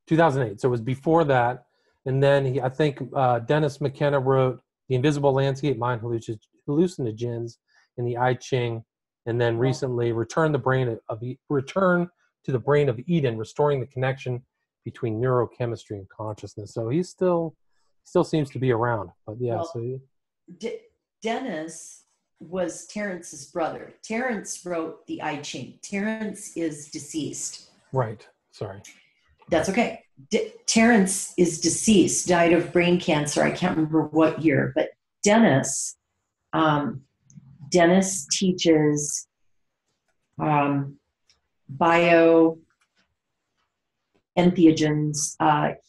Speaker 1: 2008. So it was before that. And then I think Dennis McKenna wrote The Invisible Landscape, Mind Hallucinogens in the I Ching, and then recently Return to the Brain of Eden, Restoring the Connection Between Neurochemistry and Consciousness. So he still seems to be around. But yeah,
Speaker 2: Dennis was Terrence's brother. Terrence wrote the I Ching. Terrence is deceased.
Speaker 1: Right. Sorry.
Speaker 2: That's okay. Terrence is deceased, died of brain cancer. I can't remember what year, but Dennis teaches bioentheogens.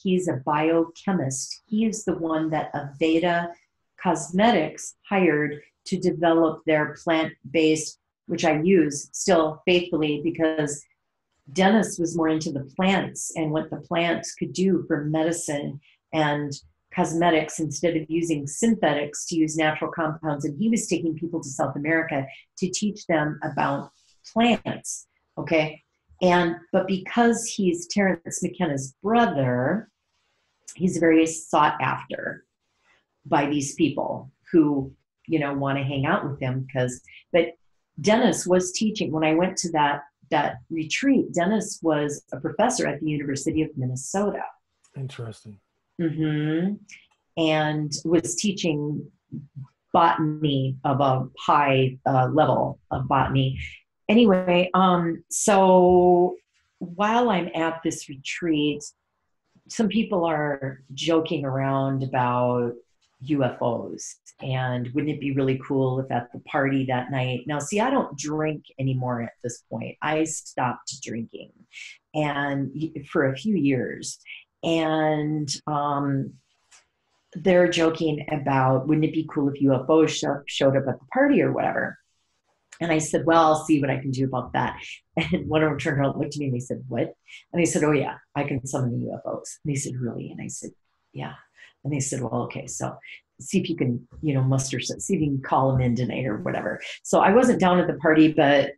Speaker 2: He's a biochemist. He is the one that Aveda Cosmetics hired to develop their plant-based, which I use still faithfully because Dennis was more into the plants and what the plants could do for medicine and cosmetics instead of using synthetics, to use natural compounds. And he was taking people to South America to teach them about plants. Okay. But because he's Terrence McKenna's brother, he's very sought after by these people who, want to hang out with him but Dennis was teaching when I went to that retreat. Dennis was a professor at the University of Minnesota.
Speaker 1: Interesting.
Speaker 2: Mm-hmm. And was teaching botany of a high level of botany. Anyway, so while I'm at this retreat, some people are joking around about UFOs and wouldn't it be really cool if at the party that night. Now, see, I don't drink anymore at this point. I stopped drinking and for a few years. And they're joking about, wouldn't it be cool if UFOs showed up at the party or whatever? And I said, well, I'll see what I can do about that. And one of them turned around and looked at me and they said, what? And they said, oh yeah, I can summon the UFOs. And they said, really? And I said, yeah. And they said, well, okay, so see if you can, muster, see if you can call them in tonight or whatever. So I wasn't down at the party, but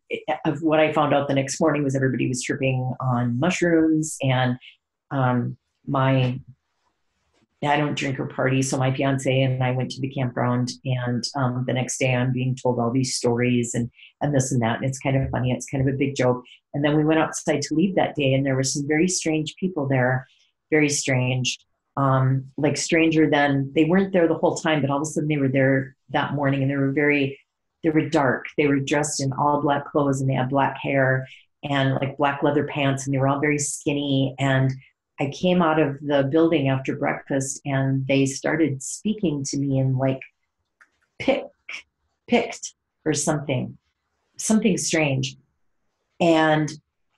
Speaker 2: of what I found out the next morning was everybody was tripping on mushrooms. And I don't drink or party, so my fiance and I went to the campground, and the next day I'm being told all these stories and this and that, and it's kind of funny. It's kind of a big joke. And then we went outside to leave that day, and there were some very strange people there, very strange, like stranger than, they weren't there the whole time, but all of a sudden they were there that morning, and they were dark. They were dressed in all black clothes, and they had black hair and like black leather pants, and they were all very skinny. And I came out of the building after breakfast and they started speaking to me in like picked or something strange. And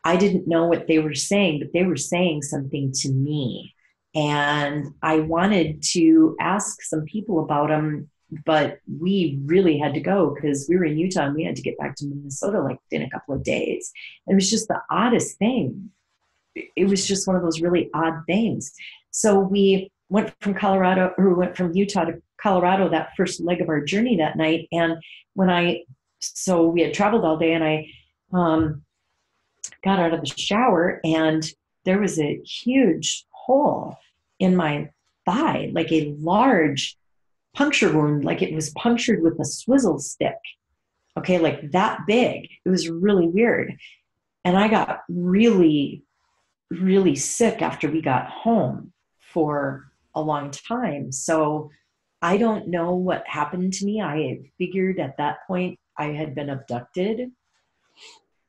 Speaker 2: I didn't know what they were saying, but they were saying something to me. And I wanted to ask some people about them, but we really had to go because we were in Utah and we had to get back to Minnesota like in a couple of days. It was just the oddest thing. it was just one of those really odd things. So we went from Utah to Colorado, that first leg of our journey that night. And so we had traveled all day, and I got out of the shower, and there was a huge hole in my thigh, like a large puncture wound, like it was punctured with a swizzle stick. Okay, like that big. It was really weird. And I got really, really sick after we got home for a long time. So I don't know what happened to me. I figured at that point I had been abducted.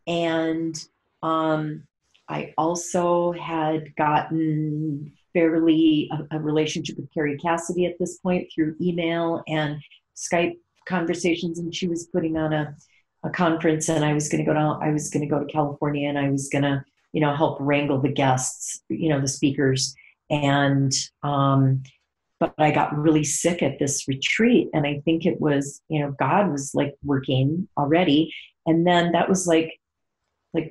Speaker 2: And I also had gotten fairly a relationship with Carrie Cassidy at this point through email and Skype conversations. And she was putting on a conference, and I was going to go to California, and I was going to, help wrangle the guests, the speakers. And, but I got really sick at this retreat, and I think it was, God was like working already. And then that was like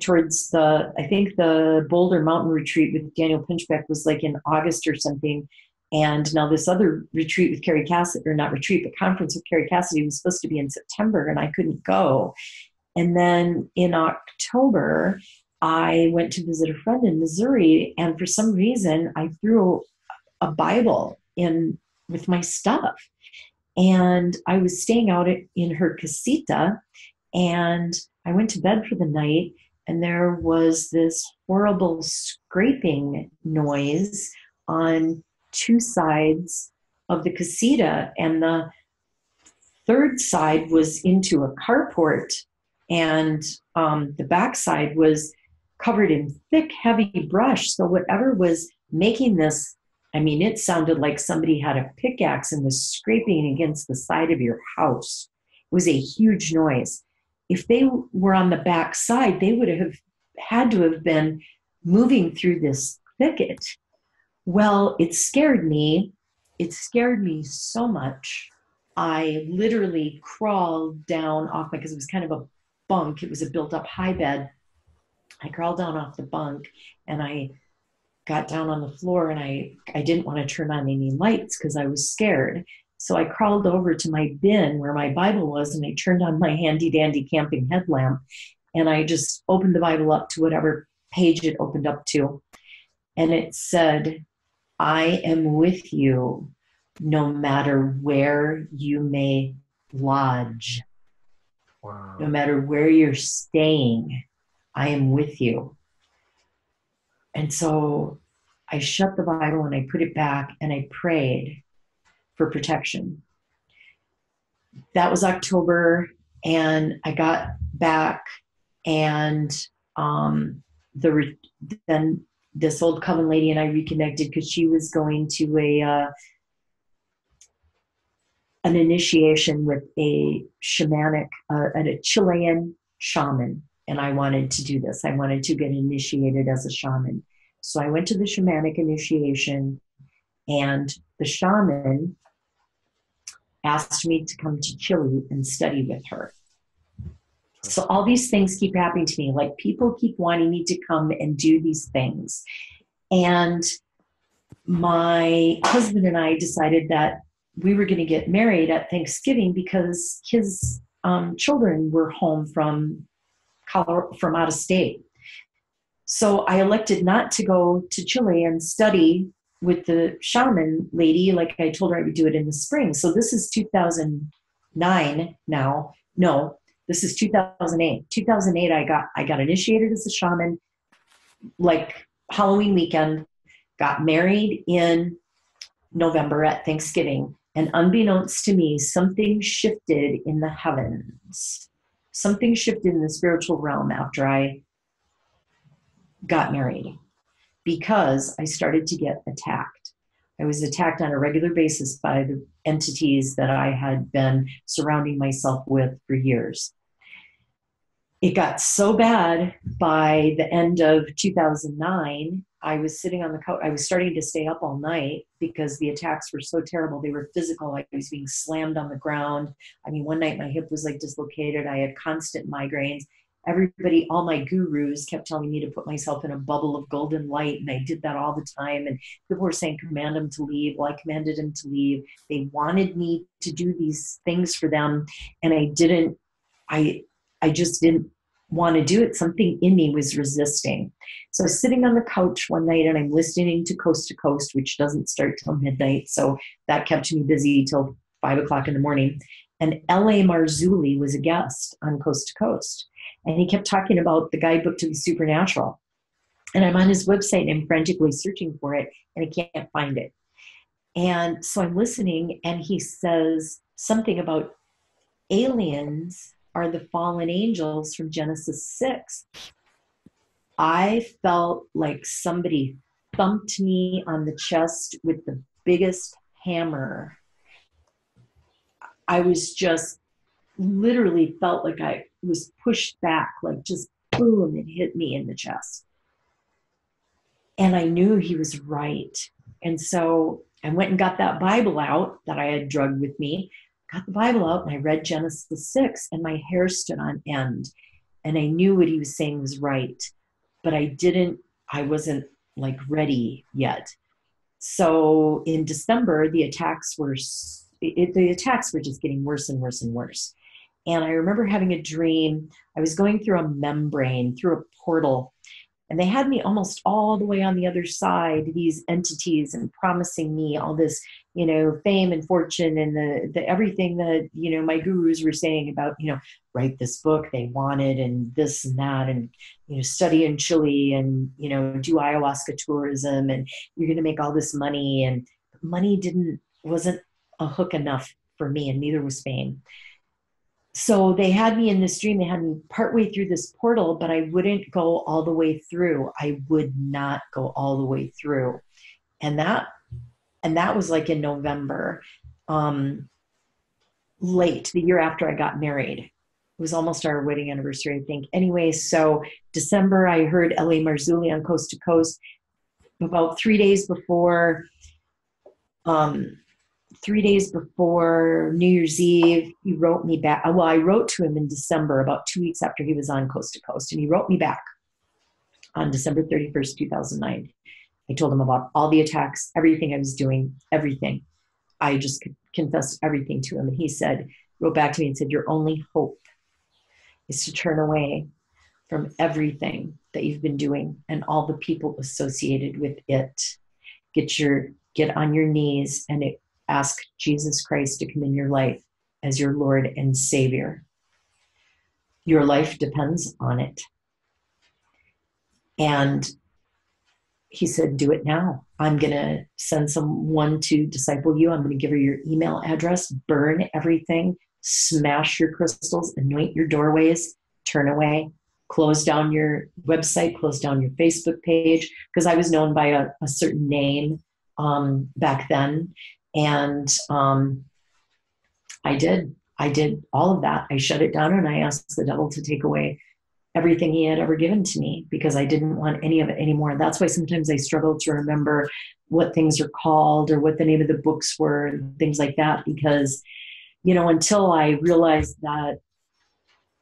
Speaker 2: towards I think the Boulder Mountain retreat with Daniel Pinchbeck was like in August or something. And now this other retreat with Carrie Cassidy, or not retreat, but conference with Carrie Cassidy was supposed to be in September, and I couldn't go. And then in October, I went to visit a friend in Missouri, and for some reason I threw a Bible in with my stuff. And I was staying out in her casita, and I went to bed for the night, and there was this horrible scraping noise on two sides of the casita, and the third side was into a carport, and the back side was covered in thick, heavy brush. So whatever was making this, it sounded like somebody had a pickaxe and was scraping against the side of your house. It was a huge noise. If they were on the back side, they would have had to have been moving through this thicket. Well, it scared me. It scared me so much. I literally crawled down off because it was kind of a bunk. It was a built-up high bed. I crawled down off the bunk, and I got down on the floor, and I didn't want to turn on any lights because I was scared. So I crawled over to my bin where my Bible was, and I turned on my handy-dandy camping headlamp, and I just opened the Bible up to whatever page it opened up to. And it said, "I am with you no matter where you may lodge." Wow. No matter where you're staying, I am with you. And so I shut the Bible and I put it back, and I prayed for protection. That was October, and I got back, and then this old coven lady and I reconnected because she was going to an initiation with a shamanic, a Chilean shaman. And I wanted to do this. I wanted to get initiated as a shaman. So I went to the shamanic initiation, and the shaman asked me to come to Chile and study with her. So all these things keep happening to me. Like, people keep wanting me to come and do these things. And my husband and I decided that we were going to get married at Thanksgiving because his children were home from out of state. So I elected not to go to Chile and study with the shaman lady like I told her I would do it in the spring. So this is 2009 now. No, this is 2008. 2008, I got initiated as a shaman, like Halloween weekend, got married in November at Thanksgiving. And unbeknownst to me, something shifted in the heavens. Something shifted in the spiritual realm after I got married, because I started to get attacked. I was attacked on a regular basis by the entities that I had been surrounding myself with for years. It got so bad by the end of 2009, I was sitting on the couch. I was starting to stay up all night because the attacks were so terrible. They were physical. I was being slammed on the ground. One night my hip was like dislocated. I had constant migraines. everybody, all my gurus kept telling me to put myself in a bubble of golden light. And I did that all the time. And people were saying, command him to leave. Well, I commanded him to leave. They wanted me to do these things for them. And I just didn't want to do it. Something in me was resisting. So I was sitting on the couch one night and I'm listening to Coast, which doesn't start till midnight. So that kept me busy till 5 o'clock in the morning. And L.A. Marzulli was a guest on Coast. And he kept talking about the guidebook to the supernatural. And I'm on his website and I'm frantically searching for it and I can't find it. And so I'm listening and he says something about aliens are the fallen angels from Genesis 6. I felt like somebody thumped me on the chest with the biggest hammer. I was just literally felt like I was pushed back, like just boom, it hit me in the chest. And I knew he was right. And so I went and got that Bible out that I had drugged with me, got the Bible out, and I read Genesis 6, and my hair stood on end. And I knew what he was saying was right, but I wasn't like ready yet. So in December, the attacks were just getting worse and worse and worse. And I remember having a dream. I was going through a membrane, through a portal, and they had me almost all the way on the other side, these entities, and promising me all this, fame and fortune and the everything that, my gurus were saying about, write this book they wanted and this and that, and, study in Chile and, do ayahuasca tourism, and you're going to make all this money. And money wasn't a hook enough for me, and neither was fame. So they had me in this dream. They had me partway through this portal, but I wouldn't go all the way through. I would not go all the way through. And that was like in November, late, the year after I got married. It was almost our wedding anniversary, I think. Anyway, so December, I heard L.A. Marzulli on Coast to Coast. About 3 days before, 3 days before New Year's Eve, he wrote me back. Well, I wrote to him in December, about 2 weeks after he was on Coast to Coast, and he wrote me back on December 31st, 2009. I told him about all the attacks, everything I was doing, everything. I just confessed everything to him. And he wrote back to me and said, your only hope is to turn away from everything that you've been doing and all the people associated with it. Get on your knees and ask Jesus Christ to come in your life as your Lord and Savior. Your life depends on it. And he said, do it now. I'm going to send someone to disciple you. I'm going to give her your email address, burn everything, smash your crystals, anoint your doorways, turn away, close down your website, close down your Facebook page, because I was known by a certain name back then. And I did all of that. I shut it down and I asked the devil to take away everything he had ever given to me because I didn't want any of it anymore. That's why sometimes I struggle to remember what things are called or what the name of the books were and things like that, because, until I realized that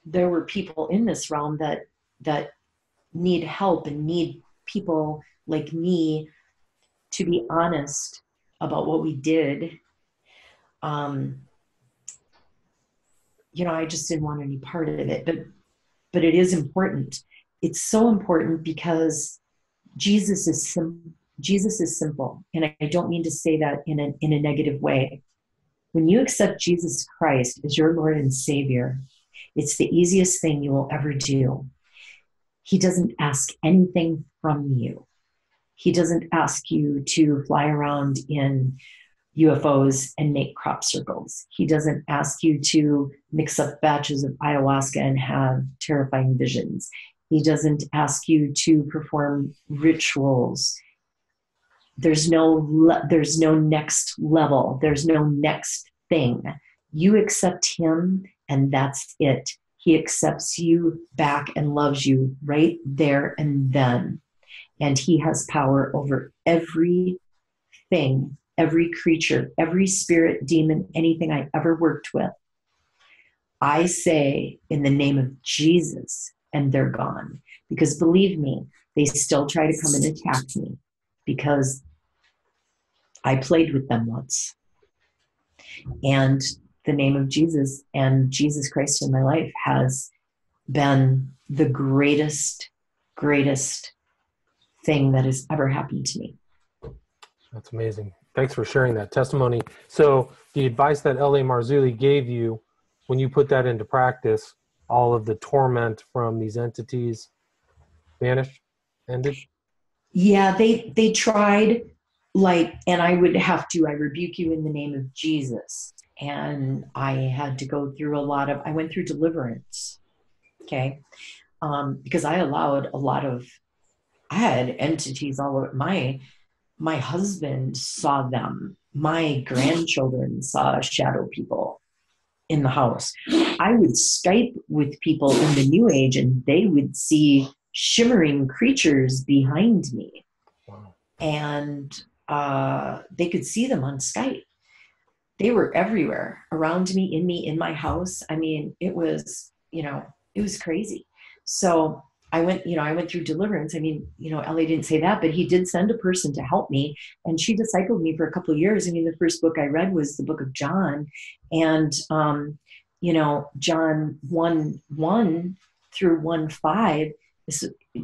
Speaker 2: there were people in this realm that need help and need people like me to be honest about what we did. I just didn't want any part of it, but it is important. It's so important because Jesus is simple. And I don't mean to say that in a negative way. When you accept Jesus Christ as your Lord and Savior, it's the easiest thing you will ever do. He doesn't ask anything from you. He doesn't ask you to fly around in UFOs and make crop circles. He doesn't ask you to mix up batches of ayahuasca and have terrifying visions. He doesn't ask you to perform rituals. There's no next level. There's no next thing. You accept him and that's it. He accepts you back and loves you right there and then. And he has power over everything, every creature, every spirit, demon, anything I ever worked with. I say, in the name of Jesus, and they're gone. Because believe me, they still try to come and attack me because I played with them once. And the name of Jesus and Jesus Christ in my life has been the greatest, greatest thing that has ever happened to me.
Speaker 1: That's amazing. Thanks for sharing that testimony. So the advice that L.A. Marzulli gave you, when you put that into practice, all of the torment from these entities vanished, ended?
Speaker 2: Yeah, they tried, like, and I rebuke you in the name of Jesus. And I had to go through I went through deliverance, okay? Because I had entities all over. My husband saw them. My grandchildren saw shadow people in the house. I would Skype with people in the New Age and they would see shimmering creatures behind me.
Speaker 1: Wow.
Speaker 2: And they could see them on Skype. They were everywhere around me, in my house. I mean, it was crazy. So I went through deliverance. I mean, Ellie didn't say that, but he did send a person to help me, and she discipled me for a couple of years. I mean, the first book I read was the book of John, and John 1:1 through 1:5.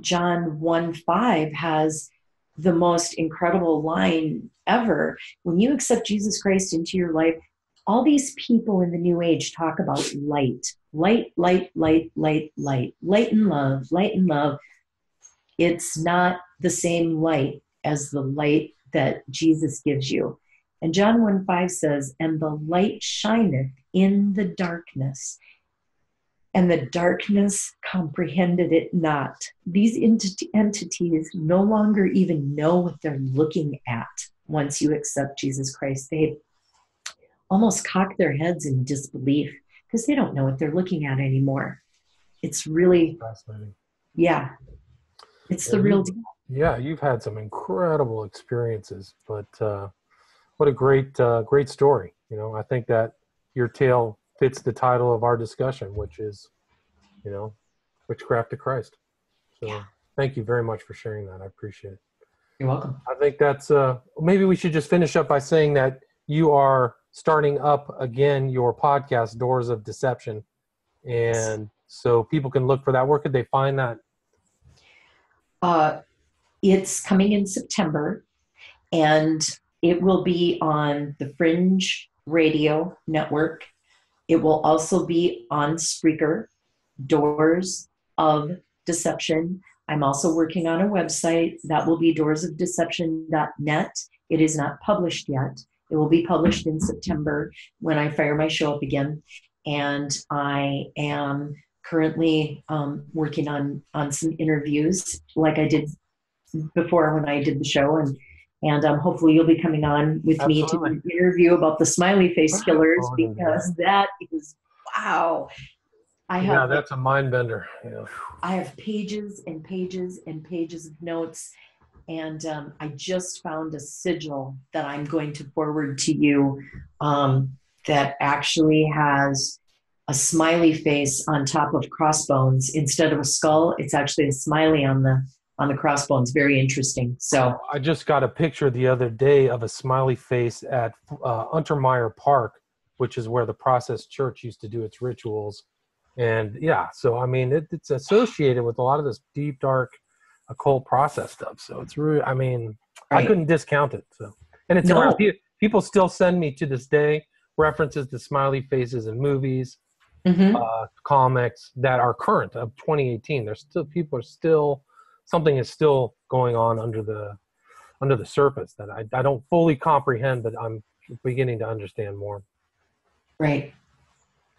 Speaker 2: John 1:5 has the most incredible line ever. When you accept Jesus Christ into your life, all these people in the New Age talk about light, light, light, light, light, light, light and love, light and love. It's not the same light as the light that Jesus gives you. And John 1:5 says, and the light shineth in the darkness, and the darkness comprehended it not. These entities no longer even know what they're looking at once you accept Jesus Christ. They almost cock their heads in disbelief because they don't know what they're looking at anymore. It's really
Speaker 1: fascinating.
Speaker 2: Yeah. It's the real deal.
Speaker 1: Yeah, you've had some incredible experiences, but what a great story. I think that your tale fits the title of our discussion, which is, Witchcraft to Christ. So Thank you very much for sharing that. I appreciate it.
Speaker 2: You're welcome.
Speaker 1: I think that's, maybe we should just finish up by saying that you are starting up again your podcast, Doors of Deception. And so people can look for that. Where could they find that?
Speaker 2: It's coming in September, and it will be on the Fringe Radio Network. It will also be on Spreaker, Doors of Deception. I'm also working on a website that will be doorsofdeception.net. It is not published yet. It will be published in September when I fire my show up again. And I am currently working on some interviews like I did before when I did the show. And hopefully you'll be coming on with me to do an interview about the Smileyface Killers, because that is, wow.
Speaker 1: That's a mind bender. Yeah.
Speaker 2: I have pages and pages and pages of notes, and I just found a sigil that I'm going to forward to you that actually has a smiley face on top of crossbones. Instead of a skull, it's actually a smiley on the crossbones. Very interesting. So
Speaker 1: I just got a picture the other day of a smiley face at Untermeyer Park, which is where the Process Church used to do its rituals. And so I mean, it's associated with a lot of this deep, dark, occult process stuff. So it's really, I mean, right. I couldn't discount it. So, and it's around. People still send me to this day references to smiley faces in movies, comics that are current of 2018. There's still something is still going on under the surface that I don't fully comprehend, but I'm beginning to understand more.
Speaker 2: Right.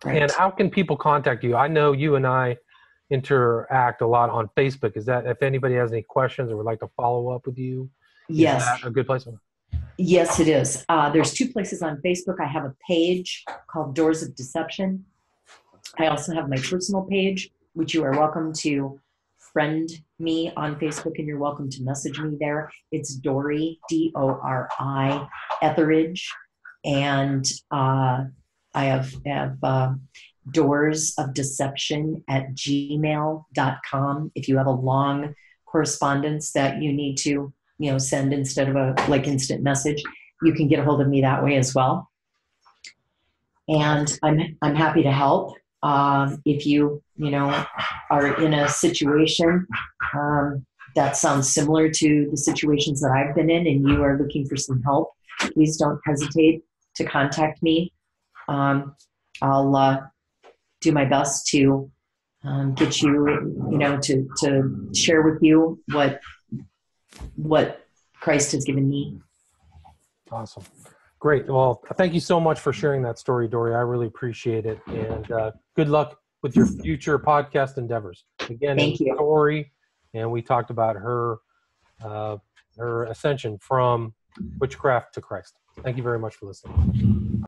Speaker 1: And how can people contact you? I know you and I interact a lot on Facebook. Is that, if anybody has any questions or would like to follow up with you,
Speaker 2: yes,
Speaker 1: is that a good place?
Speaker 2: Yes, it is. There's two places on Facebook. I have a page called Doors of Deception. I also have my personal page, which you are welcome to friend me on Facebook, and you're welcome to message me there. It's Dori, Dori Etheridge. And I have doorsofdeception@gmail.com. If you have a long correspondence that you need to, send instead of a instant message, you can get a hold of me that way as well. And I'm happy to help. If you, are in a situation that sounds similar to the situations that I've been in and you are looking for some help, please don't hesitate to contact me. I'll do my best to get you, to share with you what Christ has given me.
Speaker 1: Awesome. Great. Well, thank you so much for sharing that story, Dori. I really appreciate it. And good luck with your future podcast endeavors. Again,
Speaker 2: Thank you.
Speaker 1: Dori, and we talked about her ascension from witchcraft to Christ. Thank you very much for listening.